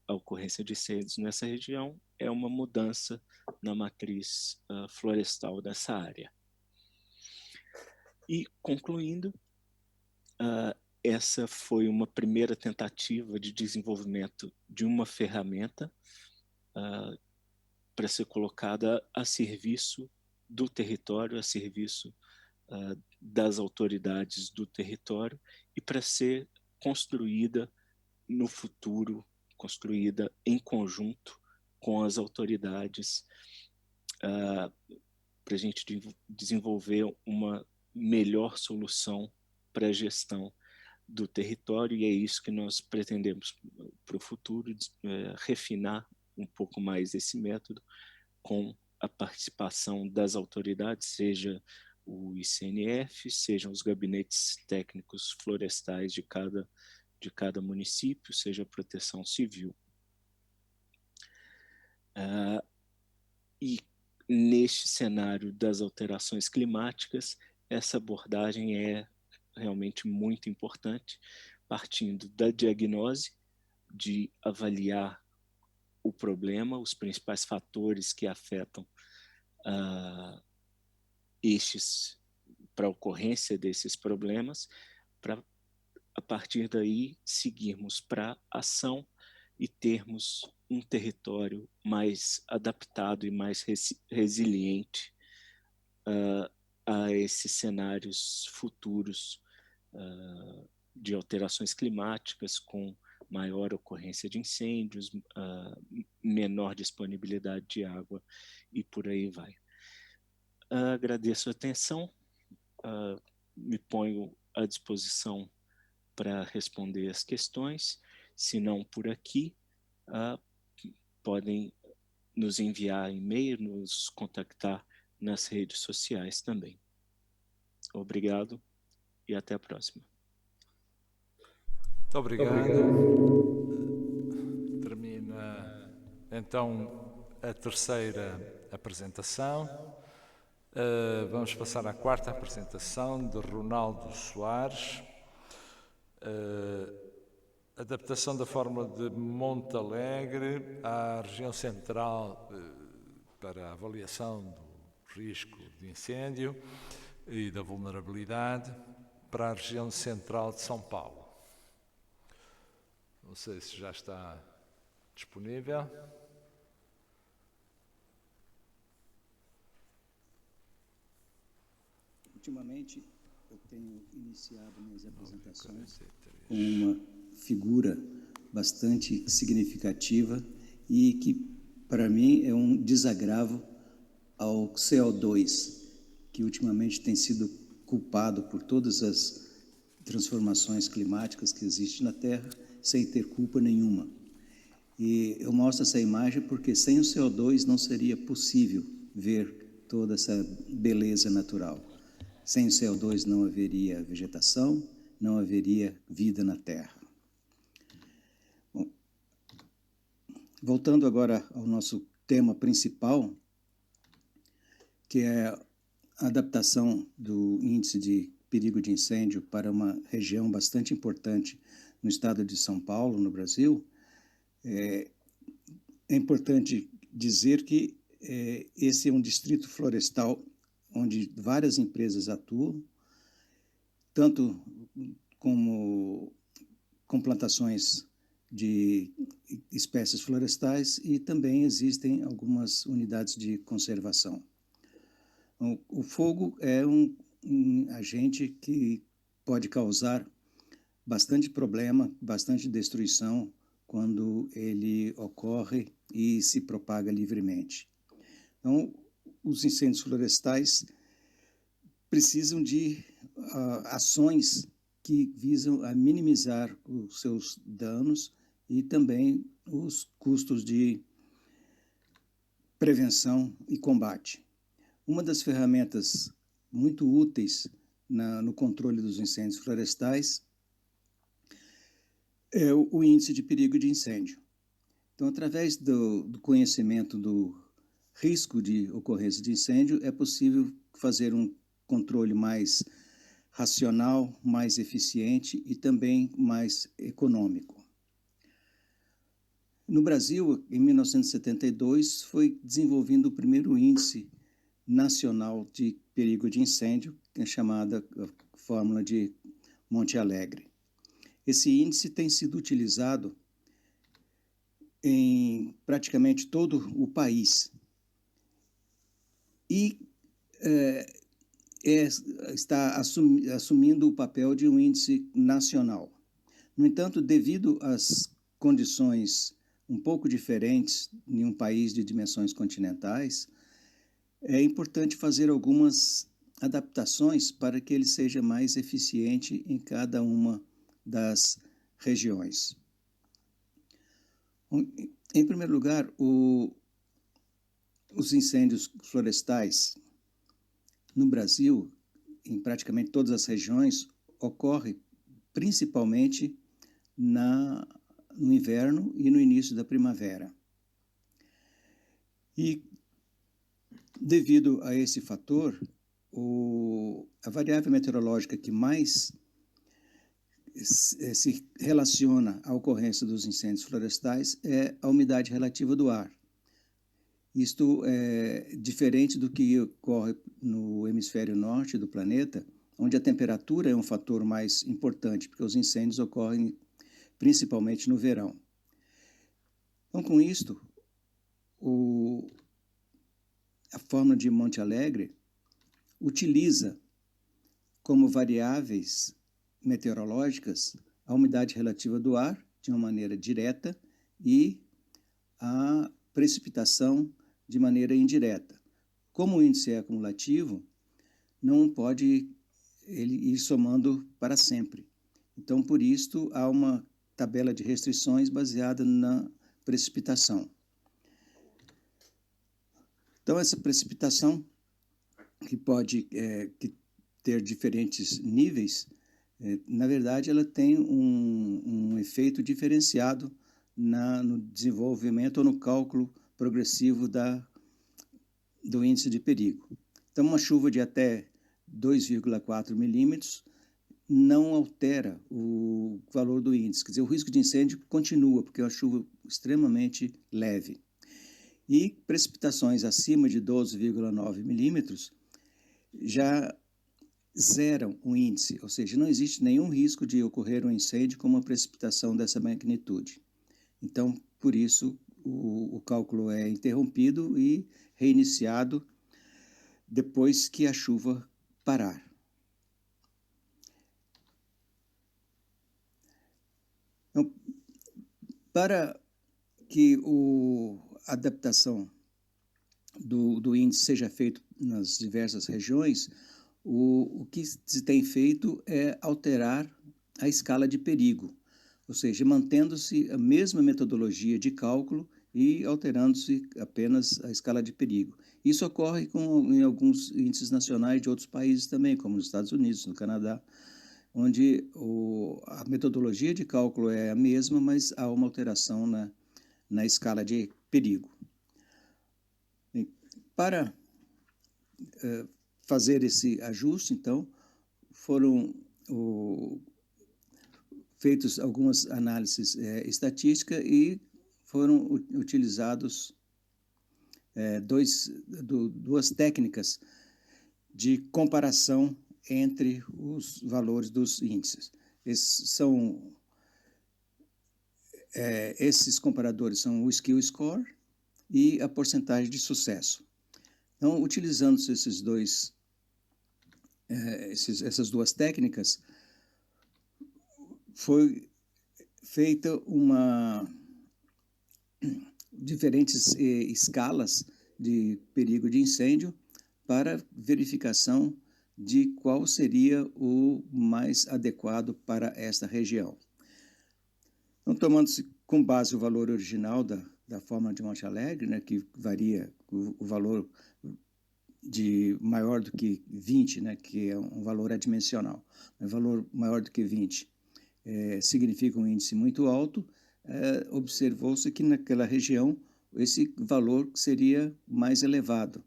a ocorrência de incêndios nessa região é uma mudança na matriz florestal dessa área. E, concluindo, essa foi uma primeira tentativa de desenvolvimento de uma ferramenta para ser colocada a serviço do território, a serviço das autoridades do território e para ser construída no futuro, construída em conjunto com as autoridades para a gente desenvolver uma melhor solução para a gestão do território, e é isso que nós pretendemos para o futuro, refinar um pouco mais esse método com a participação das autoridades, seja o ICNF, sejam os gabinetes técnicos florestais de cada município, seja a proteção civil. E neste cenário das alterações climáticas, essa abordagem é realmente muito importante, partindo da diagnose, de avaliar o problema, os principais fatores que afetam para a ocorrência desses problemas, para, a partir daí, seguirmos para a ação e termos um território mais adaptado e mais resiliente a esses cenários futuros de alterações climáticas, com maior ocorrência de incêndios, menor disponibilidade de água e por aí vai. Agradeço a atenção, me ponho à disposição para responder as questões. Se não por aqui, podem nos enviar e-mail, nos contactar nas redes sociais também. Obrigado e até a próxima. Muito obrigado. Termina então a terceira apresentação. Vamos passar à quarta apresentação de Ronaldo Soares. Adaptação da fórmula de Montalegre à região central para a avaliação do risco de incêndio e da vulnerabilidade para a região central de São Paulo. Não sei se já está disponível. Ultimamente, eu tenho iniciado minhas apresentações com uma figura bastante significativa e que, para mim, é um desagravo ao CO2, que ultimamente tem sido culpado por todas as transformações climáticas que existem na Terra, sem ter culpa nenhuma. E eu mostro essa imagem porque sem o CO2 não seria possível ver toda essa beleza natural. Sem o CO2 não haveria vegetação, não haveria vida na Terra. Bom, Voltando agora ao nosso tema principal, que é a adaptação do índice de perigo de incêndio para uma região bastante importante no estado de São Paulo, no Brasil, é importante dizer que esse é um distrito florestal onde várias empresas atuam, tanto com plantações de espécies florestais e também existem algumas unidades de conservação. O fogo é um agente que pode causar bastante problema, bastante destruição quando ele ocorre e se propaga livremente. Então, os incêndios florestais precisam de ações que visam a minimizar os seus danos e também os custos de prevenção e combate. Uma das ferramentas muito úteis no controle dos incêndios florestais é o índice de perigo de incêndio. Então, através do conhecimento do risco de ocorrência de incêndio, é possível fazer um controle mais racional, mais eficiente e também mais econômico. No Brasil, em 1972, foi desenvolvido o primeiro índice nacional de perigo de incêndio, que é chamada fórmula de Monte Alegre. Esse índice tem sido utilizado em praticamente todo o país e está assumindo o papel de um índice nacional. No entanto, devido às condições um pouco diferentes em um país de dimensões continentais, é importante fazer algumas adaptações para que ele seja mais eficiente em cada uma das regiões. Em primeiro lugar, os incêndios florestais no Brasil, em praticamente todas as regiões, ocorrem principalmente no inverno e no início da primavera. E, devido a esse fator, a variável meteorológica que mais se relaciona à ocorrência dos incêndios florestais é a umidade relativa do ar. Isto é diferente do que ocorre no hemisfério norte do planeta, onde a temperatura é um fator mais importante, porque os incêndios ocorrem principalmente no verão. Então, com isto, a fórmula de Monte Alegre utiliza como variáveis meteorológicas a umidade relativa do ar, de uma maneira direta, e a precipitação de maneira indireta. Como o índice é acumulativo, não pode ele ir somando para sempre. Então, por isto, há uma tabela de restrições baseada na precipitação. Então, essa precipitação, que pode ter diferentes níveis, na verdade, ela tem um efeito diferenciado no desenvolvimento ou no cálculo progressivo do índice de perigo. Então, uma chuva de até 2,4 milímetros não altera o valor do índice, quer dizer, o risco de incêndio continua, porque é uma chuva extremamente leve. E precipitações acima de 12,9 milímetros já zeram o índice, ou seja, não existe nenhum risco de ocorrer um incêndio com uma precipitação dessa magnitude. Então, por isso, o cálculo é interrompido e reiniciado depois que a chuva parar. Então, para que a adaptação do índice seja feito nas diversas regiões, o que se tem feito é alterar a escala de perigo, ou seja, mantendo-se a mesma metodologia de cálculo e alterando-se apenas a escala de perigo. Isso ocorre em alguns índices nacionais de outros países também, como nos Estados Unidos, no Canadá, onde a metodologia de cálculo é a mesma, mas há uma alteração na escala de perigo. Para fazer esse ajuste, então, foram feitas algumas análises estatísticas e foram utilizados duas técnicas de comparação entre os valores dos índices. Esses comparadores são o Skill Score e a porcentagem de sucesso. Então, utilizando essas duas técnicas, foi feita diferentes escalas de perigo de incêndio para verificação de qual seria o mais adequado para esta região. Então, tomando-se com base o valor original da fórmula de Monte Alegre, né, que varia o valor de maior do que 20, né, que é um valor adimensional. Um valor maior do que 20 significa um índice muito alto, observou-se que naquela região esse valor seria mais elevado.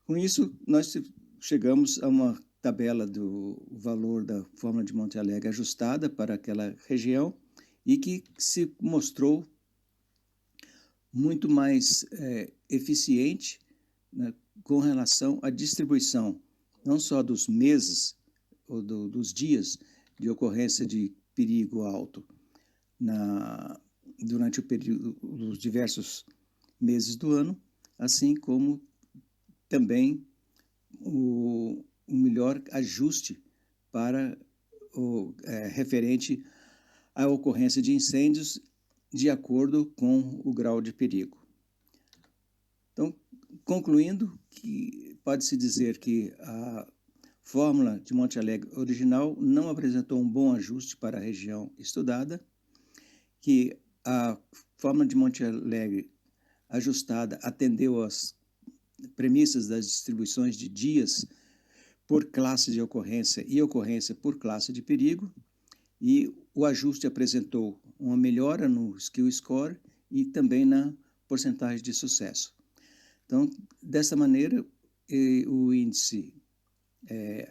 Com isso, nós chegamos a uma tabela do valor da fórmula de Monte Alegre ajustada para aquela região e que se mostrou muito mais eficiente, né, com relação à distribuição, não só dos meses ou dos dias de ocorrência de perigo alto durante o período dos diversos meses do ano, assim como também o melhor ajuste para referente à ocorrência de incêndios de acordo com o grau de perigo. Então, concluindo, que pode-se dizer que a fórmula de Monte Alegre original não apresentou um bom ajuste para a região estudada, que a fórmula de Monte Alegre ajustada atendeu às premissas das distribuições de dias por classe de ocorrência e ocorrência por classe de perigo, e o ajuste apresentou uma melhora no Skill Score e também na porcentagem de sucesso. Então, dessa maneira, o índice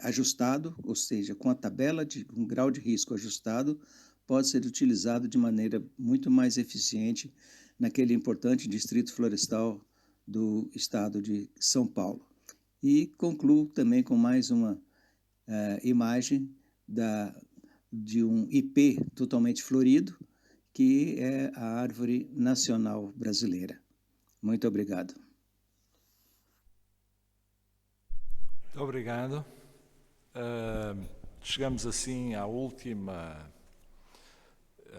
ajustado, ou seja, com a tabela de um grau de risco ajustado, pode ser utilizado de maneira muito mais eficiente naquele importante distrito florestal do estado de São Paulo. E concluo também com mais uma imagem de um ipê totalmente florido, que é a árvore nacional brasileira. Muito obrigado. Obrigado. Chegamos assim à última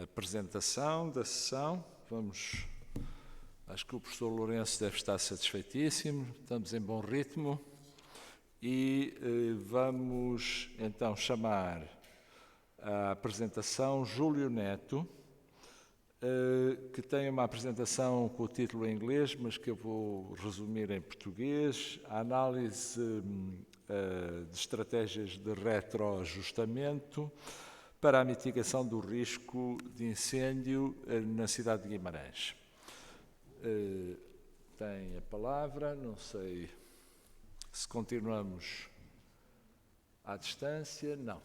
apresentação da sessão. Acho que o professor Lourenço deve estar satisfeitíssimo, estamos em bom ritmo e vamos então chamar à apresentação Júlio Neto, que tem uma apresentação com o título em inglês, mas que eu vou resumir em português: a análise de estratégias de retroajustamento para a mitigação do risco de incêndio na cidade de Guimarães. Tem a palavra, não sei se continuamos à distância. Não.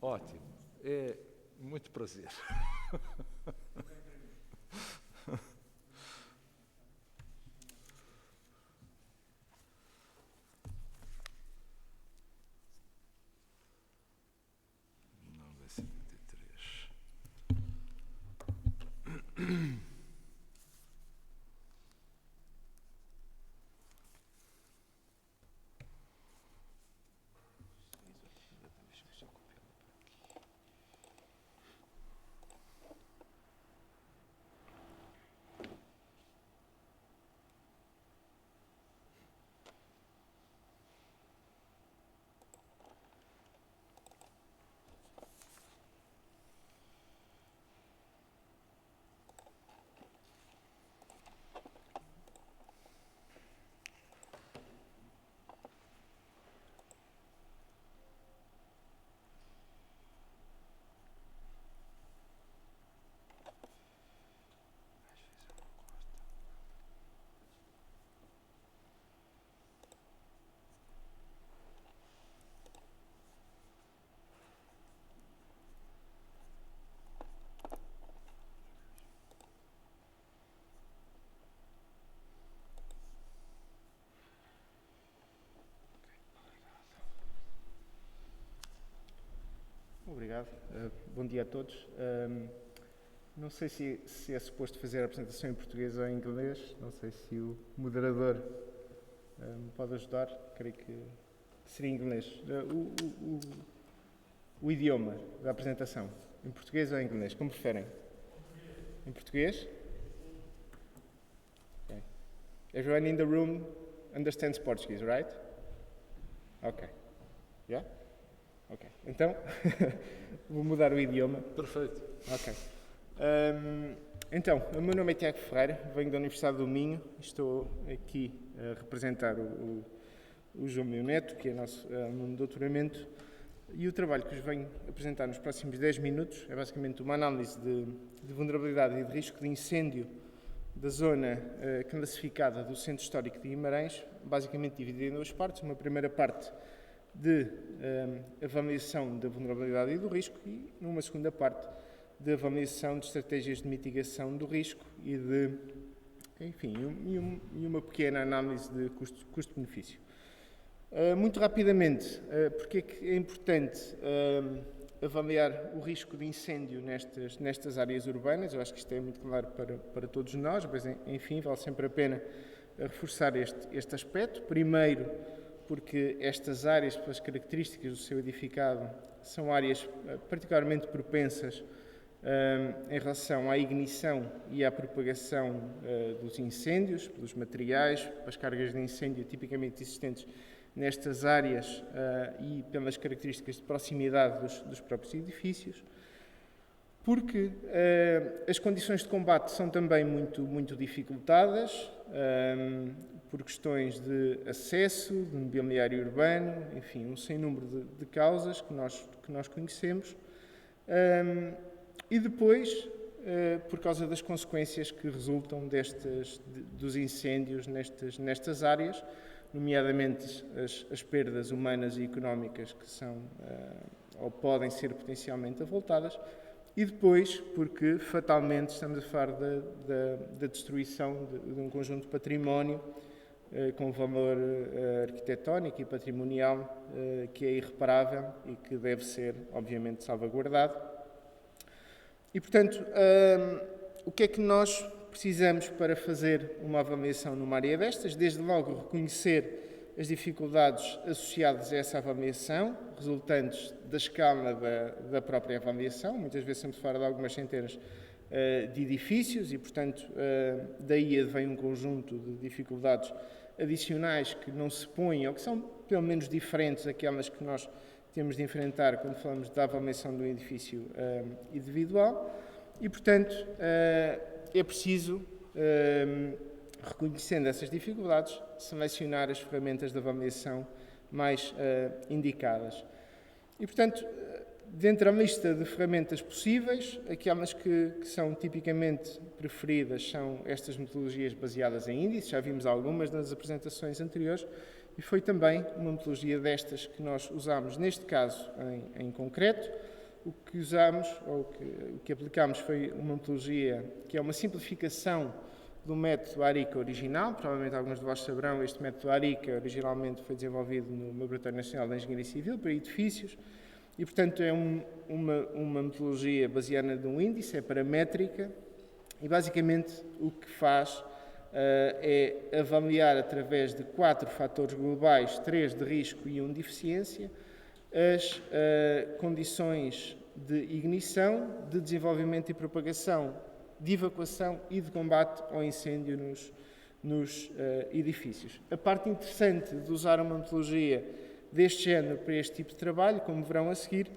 Ótimo. É muito prazer. obrigado. Bom dia a todos. Não sei se é suposto fazer a apresentação em português ou em inglês. Não sei se o moderador me pode ajudar. Creio que seria em inglês. O idioma da apresentação, em português ou em inglês, como preferem? Em português? Okay. Everyone in the room understands Portuguese, right? Okay. Yeah? Ok. Então, vou mudar o idioma. Perfeito. Ok. Então, o meu nome é Tiago Ferreira, venho da Universidade do Minho, estou aqui a representar o João Meu Neto, que é nosso aluno de doutoramento, e o trabalho que vos venho apresentar nos próximos 10 minutos é basicamente uma análise de vulnerabilidade e de risco de incêndio da zona classificada do Centro Histórico de Guimarães, basicamente dividida em duas partes. Uma primeira parte de avaliação da vulnerabilidade e do risco e, numa segunda parte, de avaliação de estratégias de mitigação do risco e de, enfim, uma pequena análise de custo-benefício. Muito rapidamente, porque é que é importante avaliar o risco de incêndio nestas áreas urbanas? Eu acho que isto é muito claro para todos nós, mas, enfim, vale sempre a pena reforçar este aspecto. Primeiro, porque estas áreas, pelas características do seu edificado, são áreas particularmente propensas em relação à ignição e à propagação dos incêndios, pelos materiais, pelas cargas de incêndio tipicamente existentes nestas áreas e pelas características de proximidade dos próprios edifícios, porque as condições de combate são também muito dificultadas, por questões de acesso, de mobiliário urbano, enfim, um sem número de causas que nós conhecemos. E depois, por causa das consequências que resultam dos incêndios nestas áreas, nomeadamente as perdas humanas e económicas que são ou podem ser potencialmente avultadas, e depois porque fatalmente estamos a falar da destruição de um conjunto de património com valor arquitetónico e patrimonial que é irreparável e que deve ser, obviamente, salvaguardado. E, portanto, o que é que nós precisamos para fazer uma avaliação numa área destas? Desde logo, reconhecer as dificuldades associadas a essa avaliação, resultantes da escala da própria avaliação. Muitas vezes estamos a falar de algumas centenas de edifícios e, portanto, daí advém um conjunto de dificuldades adicionais que não se põem, ou que são, pelo menos, diferentes daquelas que nós temos de enfrentar quando falamos da avaliação de um edifício individual e, portanto, é preciso, reconhecendo essas dificuldades, selecionar as ferramentas de avaliação mais indicadas. E, portanto, dentre a lista de ferramentas possíveis, aquelas que são tipicamente preferidas são estas metodologias baseadas em índices, já vimos algumas nas apresentações anteriores, e foi também uma metodologia destas que nós usámos, neste caso em concreto. O que usámos, ou o que aplicámos, foi uma metodologia que é uma simplificação do método ARICA original. Provavelmente alguns de vós saberão, este método ARICA originalmente foi desenvolvido no Laboratório Nacional de Engenharia Civil para edifícios e, portanto, é uma metodologia baseada num índice, é paramétrica e, basicamente, o que faz é avaliar através de 4 fatores globais, 3 de risco e 1 de eficiência, as condições de ignição, de desenvolvimento e propagação, de evacuação e de combate ao incêndio nos edifícios. A parte interessante de usar uma metodologia deste género para este tipo de trabalho, como verão a seguir,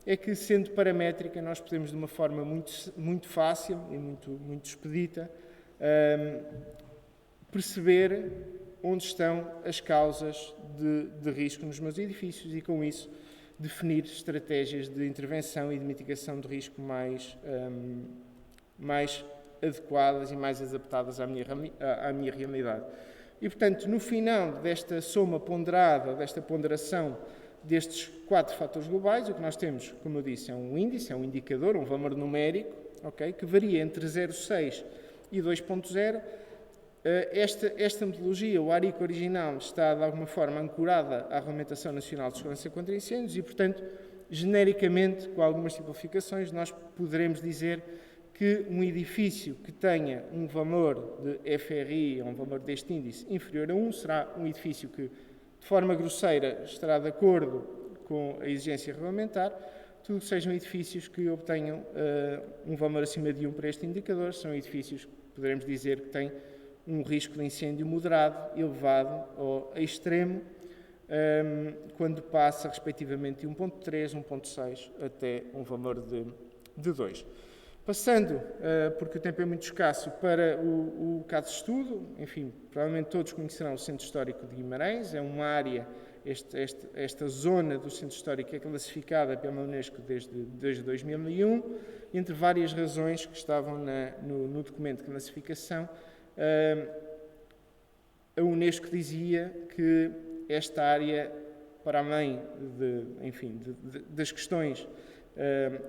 é que, sendo paramétrica, nós podemos, de uma forma muito fácil e muito expedita, perceber onde estão as causas de risco nos meus edifícios e, com isso, definir estratégias de intervenção e de mitigação de risco mais adequadas e mais adaptadas à minha realidade. E, portanto, no final desta soma ponderada, desta ponderação destes 4 fatores globais, o que nós temos, como eu disse, é um índice, é um indicador, um valor numérico, okay, que varia entre 0,6 e 2,0. Esta metodologia, o ARICA original, está de alguma forma ancorada à Regulamentação Nacional de Segurança contra Incêndios e, portanto, genericamente, com algumas simplificações, nós poderemos dizer que um edifício que tenha um valor de FRI, um valor deste índice, inferior a 1, será um edifício que, de forma grosseira, estará de acordo com a exigência regulamentar. Tudo que sejam edifícios que obtenham um valor acima de 1 para este indicador são edifícios que poderemos dizer que têm um risco de incêndio moderado, elevado ou extremo, quando passa, respectivamente, de 1.3, 1.6 até um valor de 2. Passando, porque o tempo é muito escasso, para o caso de estudo, enfim, provavelmente todos conhecerão o Centro Histórico de Guimarães, é uma área, esta zona do Centro Histórico é classificada pela Unesco desde 2001, entre várias razões que estavam no documento de classificação. A Unesco dizia que esta área, para além das questões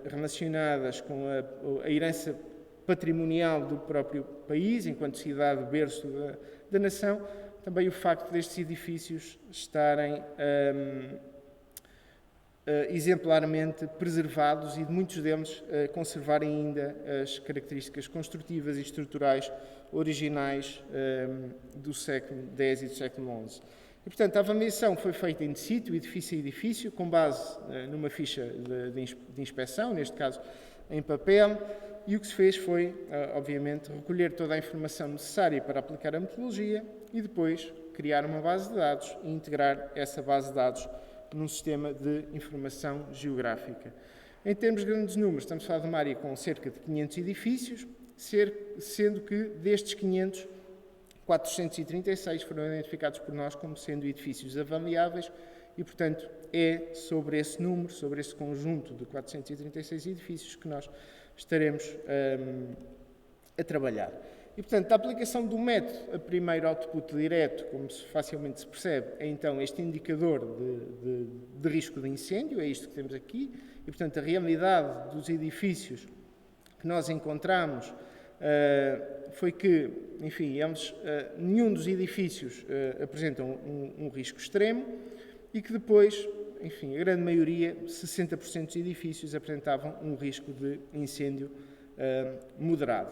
relacionadas com a herança patrimonial do próprio país, enquanto cidade berço da nação, também o facto destes edifícios estarem exemplarmente preservados e de muitos deles conservarem ainda as características construtivas e estruturais originais do século X e do século XI. E, portanto, a avaliação foi feita in situ, edifício a edifício, com base numa ficha de inspeção, neste caso em papel, e o que se fez foi, obviamente, recolher toda a informação necessária para aplicar a metodologia e depois criar uma base de dados e integrar essa base de dados num sistema de informação geográfica. Em termos de grandes números, estamos a falar de uma área com cerca de 500 edifícios, sendo que destes 500, 436 foram identificados por nós como sendo edifícios avaliáveis e, portanto, é sobre esse número, sobre esse conjunto de 436 edifícios que nós estaremos a trabalhar. E, portanto, a aplicação do método, a primeiro output direto, como facilmente se percebe, é então este indicador de risco de incêndio, é isto que temos aqui, e, portanto, a realidade dos edifícios que nós encontramos foi que, enfim, nenhum dos edifícios apresentam um risco extremo e que depois, enfim, a grande maioria, 60% dos edifícios apresentavam um risco de incêndio moderado.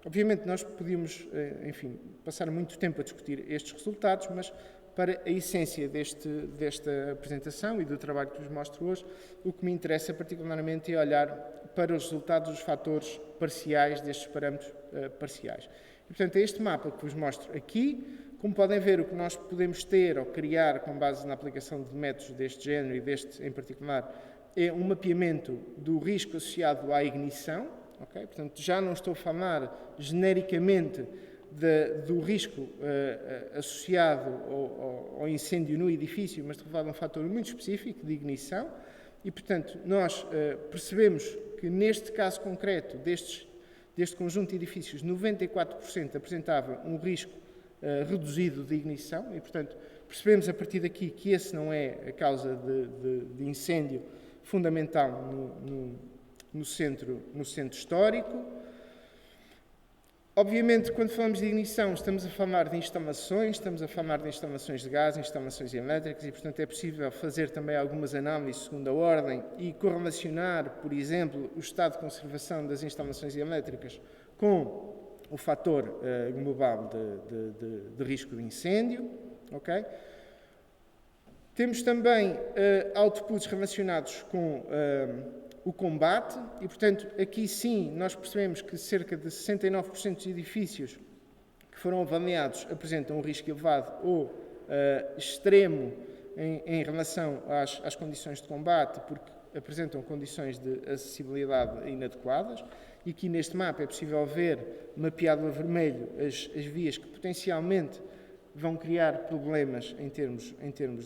Obviamente nós podíamos, enfim, passar muito tempo a discutir estes resultados, mas para a essência desta apresentação e do trabalho que vos mostro hoje, o que me interessa particularmente é olhar para os resultados dos fatores parciais, destes parâmetros parciais. E, portanto, é este mapa que vos mostro aqui. Como podem ver, o que nós podemos ter ou criar com base na aplicação de métodos deste género e deste em particular é um mapeamento do risco associado à ignição. Okay? Portanto, já não estou a falar genericamente do risco associado ao incêndio no edifício, mas estou a falar de um fator muito específico de ignição e, portanto, nós percebemos que neste caso concreto deste conjunto de edifícios, 94% apresentava um risco reduzido de ignição e, portanto, percebemos a partir daqui que esse não é a causa de incêndio fundamental no centro histórico. Obviamente, quando falamos de ignição, estamos a falar de instalações de gás, instalações elétricas e, portanto, é possível fazer também algumas análises de segunda ordem e correlacionar, por exemplo, o estado de conservação das instalações elétricas com o fator global de risco de incêndio. Okay? Temos também outputs relacionados com o combate e, portanto, aqui sim nós percebemos que cerca de 69% dos edifícios que foram avaliados apresentam um risco elevado ou extremo em relação às condições de combate, porque apresentam condições de acessibilidade inadequadas. E aqui neste mapa é possível ver, mapeado a vermelho, as vias que potencialmente vão criar problemas em termos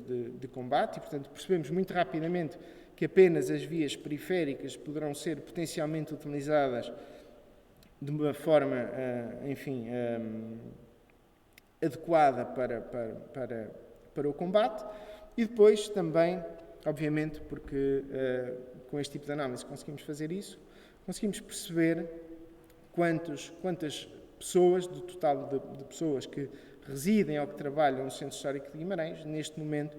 de combate e, portanto, percebemos muito rapidamente que apenas as vias periféricas poderão ser potencialmente utilizadas de uma forma, enfim, adequada para o combate. E depois também, obviamente, porque com este tipo de análise conseguimos fazer isso, conseguimos perceber quantas pessoas, do total de pessoas que residem ou que trabalham no Centro Histórico de Guimarães, neste momento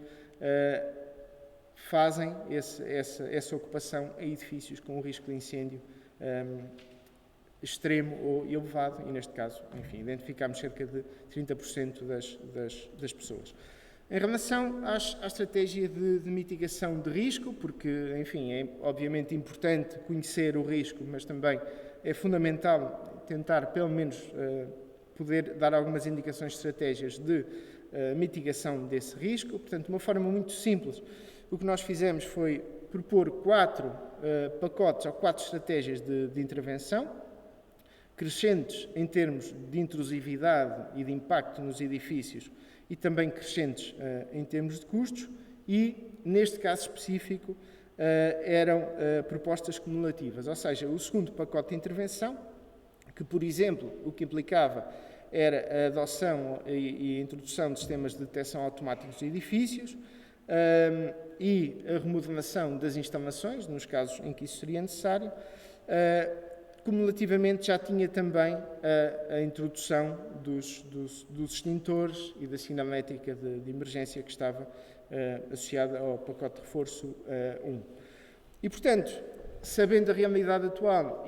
fazem essa ocupação em edifícios com um risco de incêndio extremo ou elevado, e neste caso, enfim, identificámos cerca de 30% das pessoas. Em relação à estratégia de mitigação de risco, porque, enfim, é obviamente importante conhecer o risco, mas também é fundamental tentar, pelo menos, poder dar algumas indicações de estratégias de mitigação desse risco. Portanto, de uma forma muito simples, o que nós fizemos foi propor 4 pacotes ou 4 estratégias de intervenção, crescentes em termos de intrusividade e de impacto nos edifícios e também crescentes em termos de custos e, neste caso específico, eram propostas cumulativas, ou seja, o segundo pacote de intervenção, que, por exemplo, o que implicava era a adoção e a introdução de sistemas de detecção automáticos de edifícios e a remodelação das instalações, nos casos em que isso seria necessário. Cumulativamente já tinha também a introdução dos extintores e da sinalética de emergência que estava associada ao pacote de reforço 1. E, portanto, sabendo a realidade atual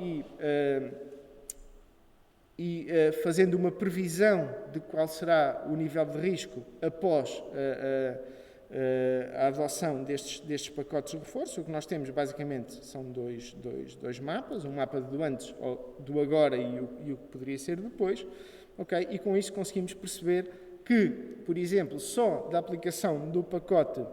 e fazendo uma previsão de qual será o nível de risco após a adoção destes pacotes de reforço, o que nós temos basicamente são dois mapas, um mapa do antes, do agora e o que poderia ser depois, okay? E com isso conseguimos perceber que, por exemplo, só da aplicação do pacote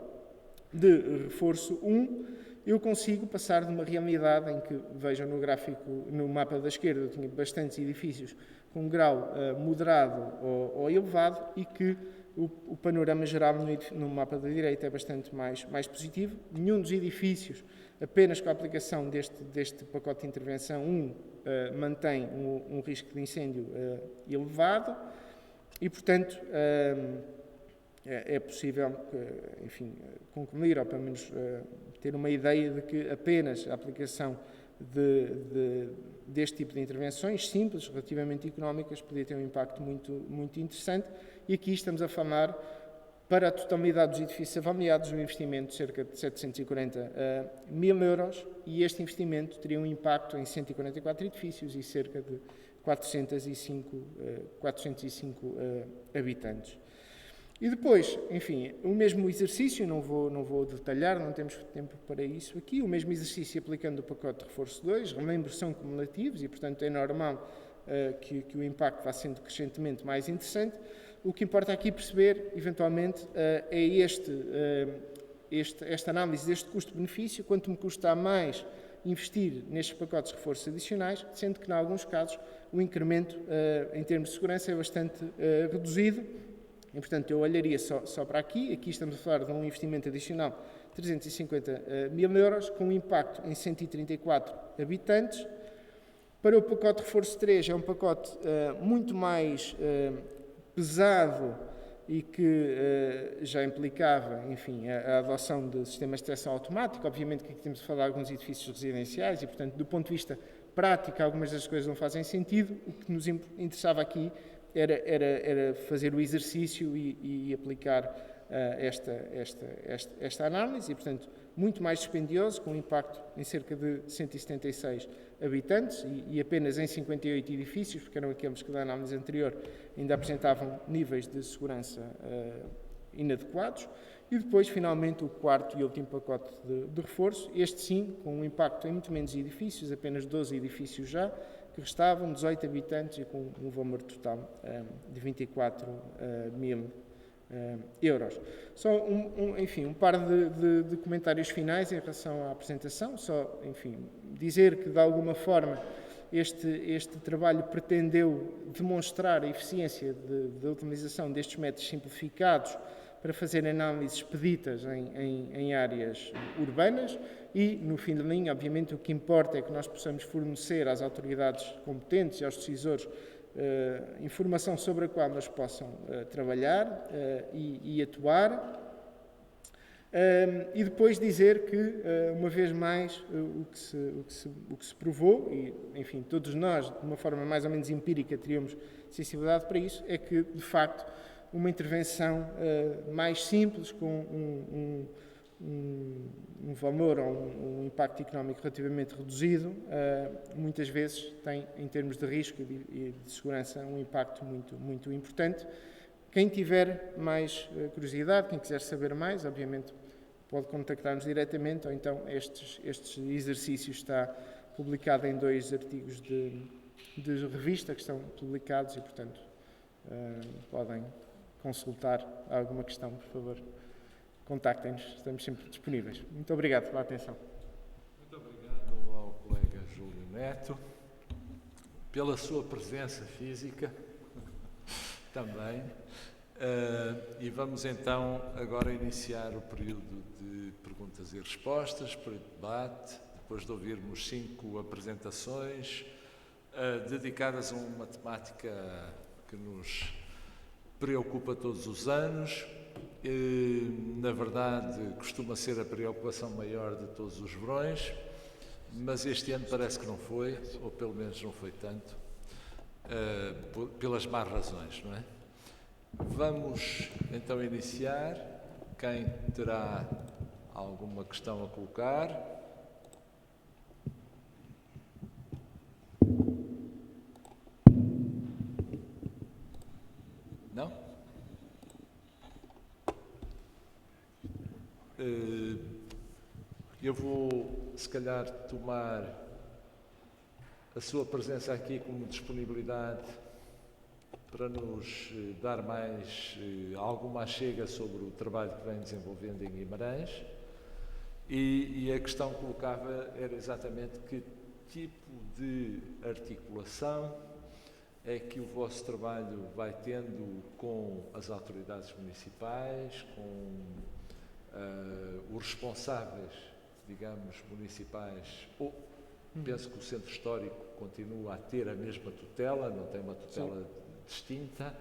de reforço 1, eu consigo passar de uma realidade em que, vejam no gráfico, no mapa da esquerda, eu tinha bastantes edifícios com um grau moderado ou elevado e que o panorama geral no mapa da direita é bastante mais positivo. Nenhum dos edifícios, apenas com a aplicação deste pacote de intervenção 1, mantém um risco de incêndio elevado e, portanto, é possível, enfim, concluir, ou pelo menos ter uma ideia de que apenas a aplicação deste tipo de intervenções simples, relativamente económicas, podia ter um impacto muito interessante. E aqui estamos a falar, para a totalidade dos edifícios avaliados, um investimento de cerca de 740 mil euros, e este investimento teria um impacto em 144 edifícios e cerca de 405 habitantes. E depois, enfim, o mesmo exercício, não vou detalhar, não temos tempo para isso aqui, o mesmo exercício aplicando o pacote de reforço 2, relembro, são cumulativos e, portanto, é normal que o impacto vá sendo crescentemente mais interessante. O que importa aqui perceber, eventualmente, é esta análise deste custo-benefício, quanto me custa mais investir nestes pacotes de reforço adicionais, sendo que, em alguns casos, o incremento em termos de segurança é bastante reduzido. E, portanto, eu olharia só para aqui. Aqui estamos a falar de um investimento adicional de 350 mil euros, com um impacto em 134 habitantes. Para o pacote de reforço 3, é um pacote muito mais pesado e que já implicava, enfim, a adoção de sistemas de detecção automática. Obviamente que aqui temos a falar de alguns edifícios residenciais e, portanto, do ponto de vista prático, algumas das coisas não fazem sentido. O que nos interessava aqui era fazer o exercício e aplicar esta análise e, portanto, muito mais dispendioso, com um impacto em cerca de 176 habitantes e apenas em 58 edifícios, porque eram aqueles que da análise anterior ainda apresentavam níveis de segurança inadequados. E depois, finalmente, o quarto e último pacote de reforço, este sim, com um impacto em muito menos edifícios, apenas 12 edifícios já, que restavam 18 habitantes e com um valor total de 24 mil euros. Só um par de comentários finais em relação à apresentação, só, enfim, dizer que de alguma forma este trabalho pretendeu demonstrar a eficiência da utilização destes métodos simplificados para fazer análises expeditas em áreas urbanas e, no fim de linha, obviamente, o que importa é que nós possamos fornecer às autoridades competentes e aos decisores informação sobre a qual eles possam trabalhar e atuar. E depois dizer que, uma vez mais, o que se provou, e, enfim, todos nós, de uma forma mais ou menos empírica, teríamos sensibilidade para isso, é que, de facto, uma intervenção mais simples, com um valor ou um impacto económico relativamente reduzido, muitas vezes tem, em termos de risco e de segurança, um impacto muito importante. Quem tiver mais curiosidade, quem quiser saber mais, obviamente pode contactar-nos diretamente, ou então estes exercícios está publicado em 2 artigos de revista que estão publicados e, portanto, podem consultar alguma questão, por favor. Contactem-nos, estamos sempre disponíveis. Muito obrigado pela atenção. Muito obrigado ao colega Júlio Neto pela sua presença física também. E vamos então agora iniciar o período de perguntas e respostas, para o debate, depois de ouvirmos 5 apresentações dedicadas a uma temática que nos preocupa todos os anos. Na verdade, costuma ser a preocupação maior de todos os verões, mas este ano parece que não foi, ou pelo menos não foi tanto, pelas más razões, não é? Vamos então iniciar. Quem terá alguma questão a colocar? Não? Eu vou, se calhar, tomar a sua presença aqui como disponibilidade para nos dar mais alguma chega sobre o trabalho que vem desenvolvendo em Guimarães. E a questão que colocava era exatamente que tipo de articulação é que o vosso trabalho vai tendo com as autoridades municipais, com os responsáveis, digamos, municipais, ou penso que o Centro Histórico continua a ter a mesma tutela, não tem uma tutela distinta.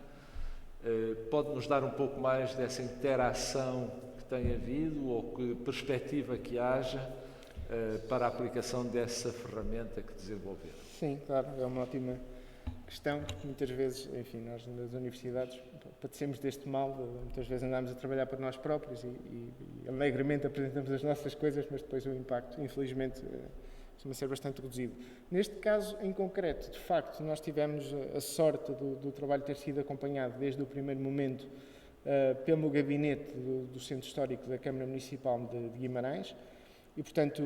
Pode-nos dar um pouco mais dessa interação que tem havido ou que perspectiva que haja para a aplicação dessa ferramenta que desenvolveram? Sim, claro, é uma ótima questão, porque muitas vezes, enfim, nós nas universidades padecemos deste mal, muitas vezes andamos a trabalhar para nós próprios e alegremente apresentamos as nossas coisas, mas depois o impacto, infelizmente, costuma ser bastante reduzido. Neste caso, em concreto, de facto, nós tivemos a sorte do trabalho ter sido acompanhado desde o primeiro momento pelo gabinete do Centro Histórico da Câmara Municipal de Guimarães e, portanto,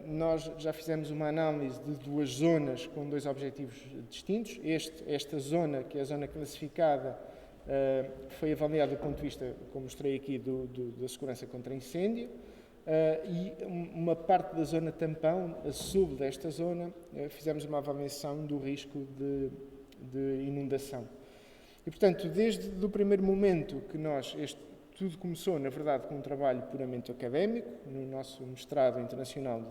nós já fizemos uma análise de 2 zonas com 2 objetivos distintos. Esta zona, que é a zona classificada, foi avaliada do ponto de vista, como mostrei aqui, da segurança contra incêndio. E uma parte da zona tampão, a sul desta zona, fizemos uma avaliação do risco de inundação. E, portanto, desde o primeiro momento que tudo começou, na verdade, com um trabalho puramente académico, no nosso mestrado internacional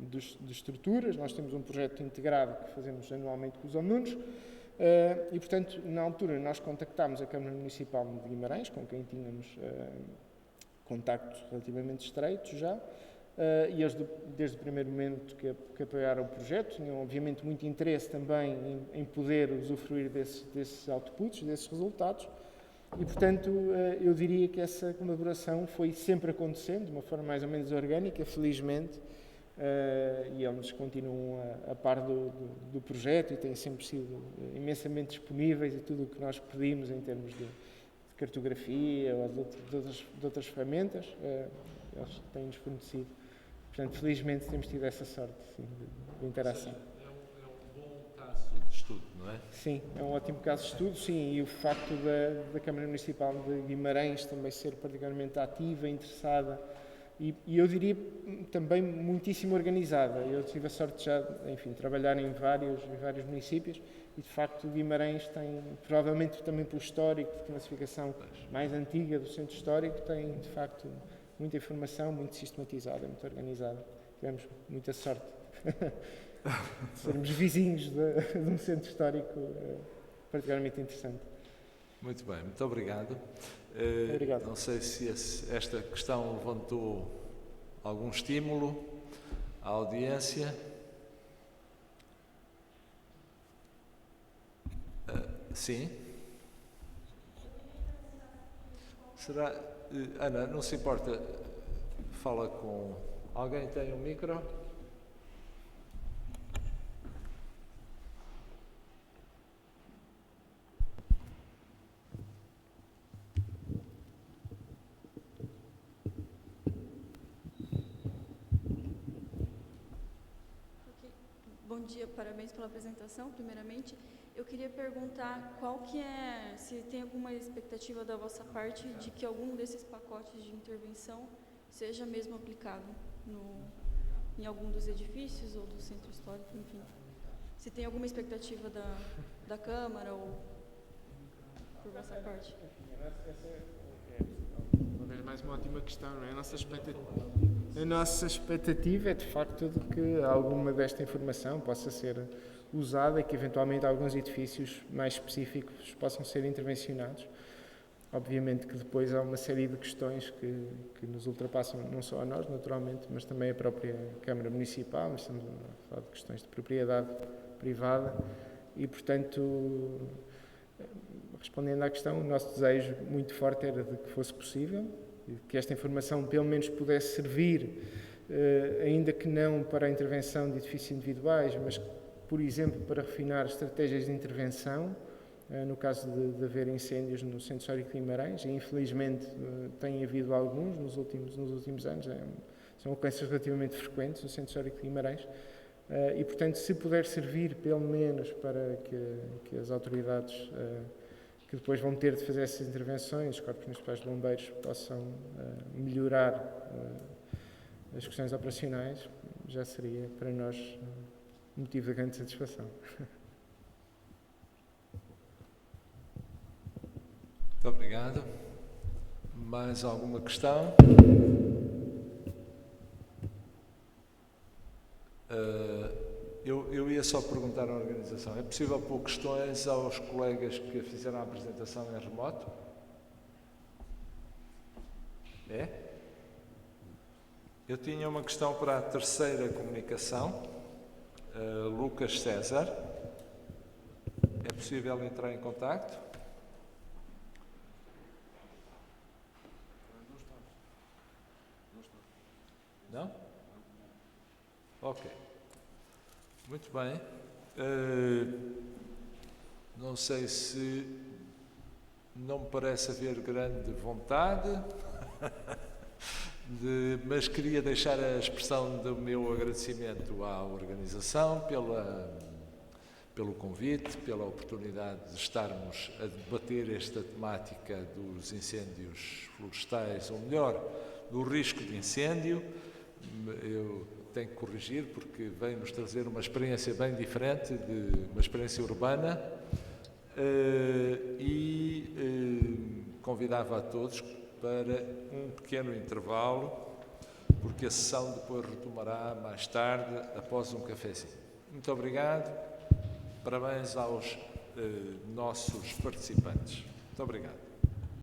de estruturas. Nós temos um projeto integrado que fazemos anualmente com os alunos. E, portanto, na altura, nós contactámos a Câmara Municipal de Guimarães, com quem tínhamos contactos relativamente estreitos já, e eles, desde o primeiro momento que apoiaram o projeto, tinham obviamente muito interesse também em poder usufruir desses outputs, desses resultados, e portanto eu diria que essa colaboração foi sempre acontecendo, de uma forma mais ou menos orgânica, felizmente, e eles continuam a par do projeto e têm sempre sido imensamente disponíveis e tudo o que nós pedimos em termos de cartografia ou de outras ferramentas, eles têm-nos fornecido. Portanto, felizmente temos tido essa sorte, sim, de interação. É um bom caso de estudo, não é? Sim, é um ótimo caso de estudo, sim, e o facto da Câmara Municipal de Guimarães também ser particularmente ativa, interessada e eu diria também muitíssimo organizada. Eu tive a sorte de já, enfim, trabalhar em vários municípios e, de facto, Guimarães tem, provavelmente também pelo histórico de classificação mais antiga do Centro Histórico, tem, de facto, muita informação, muito sistematizada, muito organizada. Tivemos muita sorte de sermos vizinhos de um Centro Histórico particularmente interessante. Muito bem, muito obrigado. Obrigado. Não sei se esta questão levantou algum estímulo à audiência. Sim. Será, Ana, não se importa fala com... Alguém tem um micro? Bom dia, parabéns pela apresentação. Primeiramente, eu queria perguntar se tem alguma expectativa da vossa parte de que algum desses pacotes de intervenção seja mesmo aplicado em algum dos edifícios ou do centro histórico, enfim. Se tem alguma expectativa da Câmara ou por vossa parte. Essa é uma vez mais uma ótima questão, não é? A nossa expectativa é, de facto, de que alguma desta informação possa ser usada e que, eventualmente, alguns edifícios mais específicos possam ser intervencionados. Obviamente que depois há uma série de questões que nos ultrapassam, não só a nós, naturalmente, mas também a própria Câmara Municipal. Mas estamos a falar de questões de propriedade privada e, portanto, respondendo à questão, o nosso desejo muito forte era de que fosse possível, que esta informação pelo menos pudesse servir, ainda que não para a intervenção de edifícios individuais, mas, por exemplo, para refinar estratégias de intervenção, no caso de haver incêndios no Centro Histórico de Guimarães, e infelizmente tem havido alguns nos últimos anos, são ocorrências relativamente frequentes no Centro Histórico de Guimarães, e, portanto, se puder servir pelo menos para que as autoridades que depois vão ter de fazer essas intervenções, os corpos municipais de bombeiros, possam melhorar as questões operacionais, já seria para nós motivo de grande satisfação. Muito obrigado. Mais alguma questão? Eu ia só perguntar à organização, é possível pôr questões aos colegas que fizeram a apresentação em remoto? É? Eu tinha uma questão para a terceira comunicação, Lucas César. É possível entrar em contacto? Não? Ok. Muito bem. Não sei se não me parece haver grande vontade, mas queria deixar a expressão do meu agradecimento à organização pelo convite, pela oportunidade de estarmos a debater esta temática dos incêndios florestais, ou melhor, do risco de incêndio. Eu tenho que corrigir porque vem-nos trazer uma experiência bem diferente, uma experiência urbana, e convidava a todos para um pequeno intervalo, porque a sessão depois retomará mais tarde, após um cafezinho. Muito obrigado, parabéns aos nossos participantes. Muito obrigado.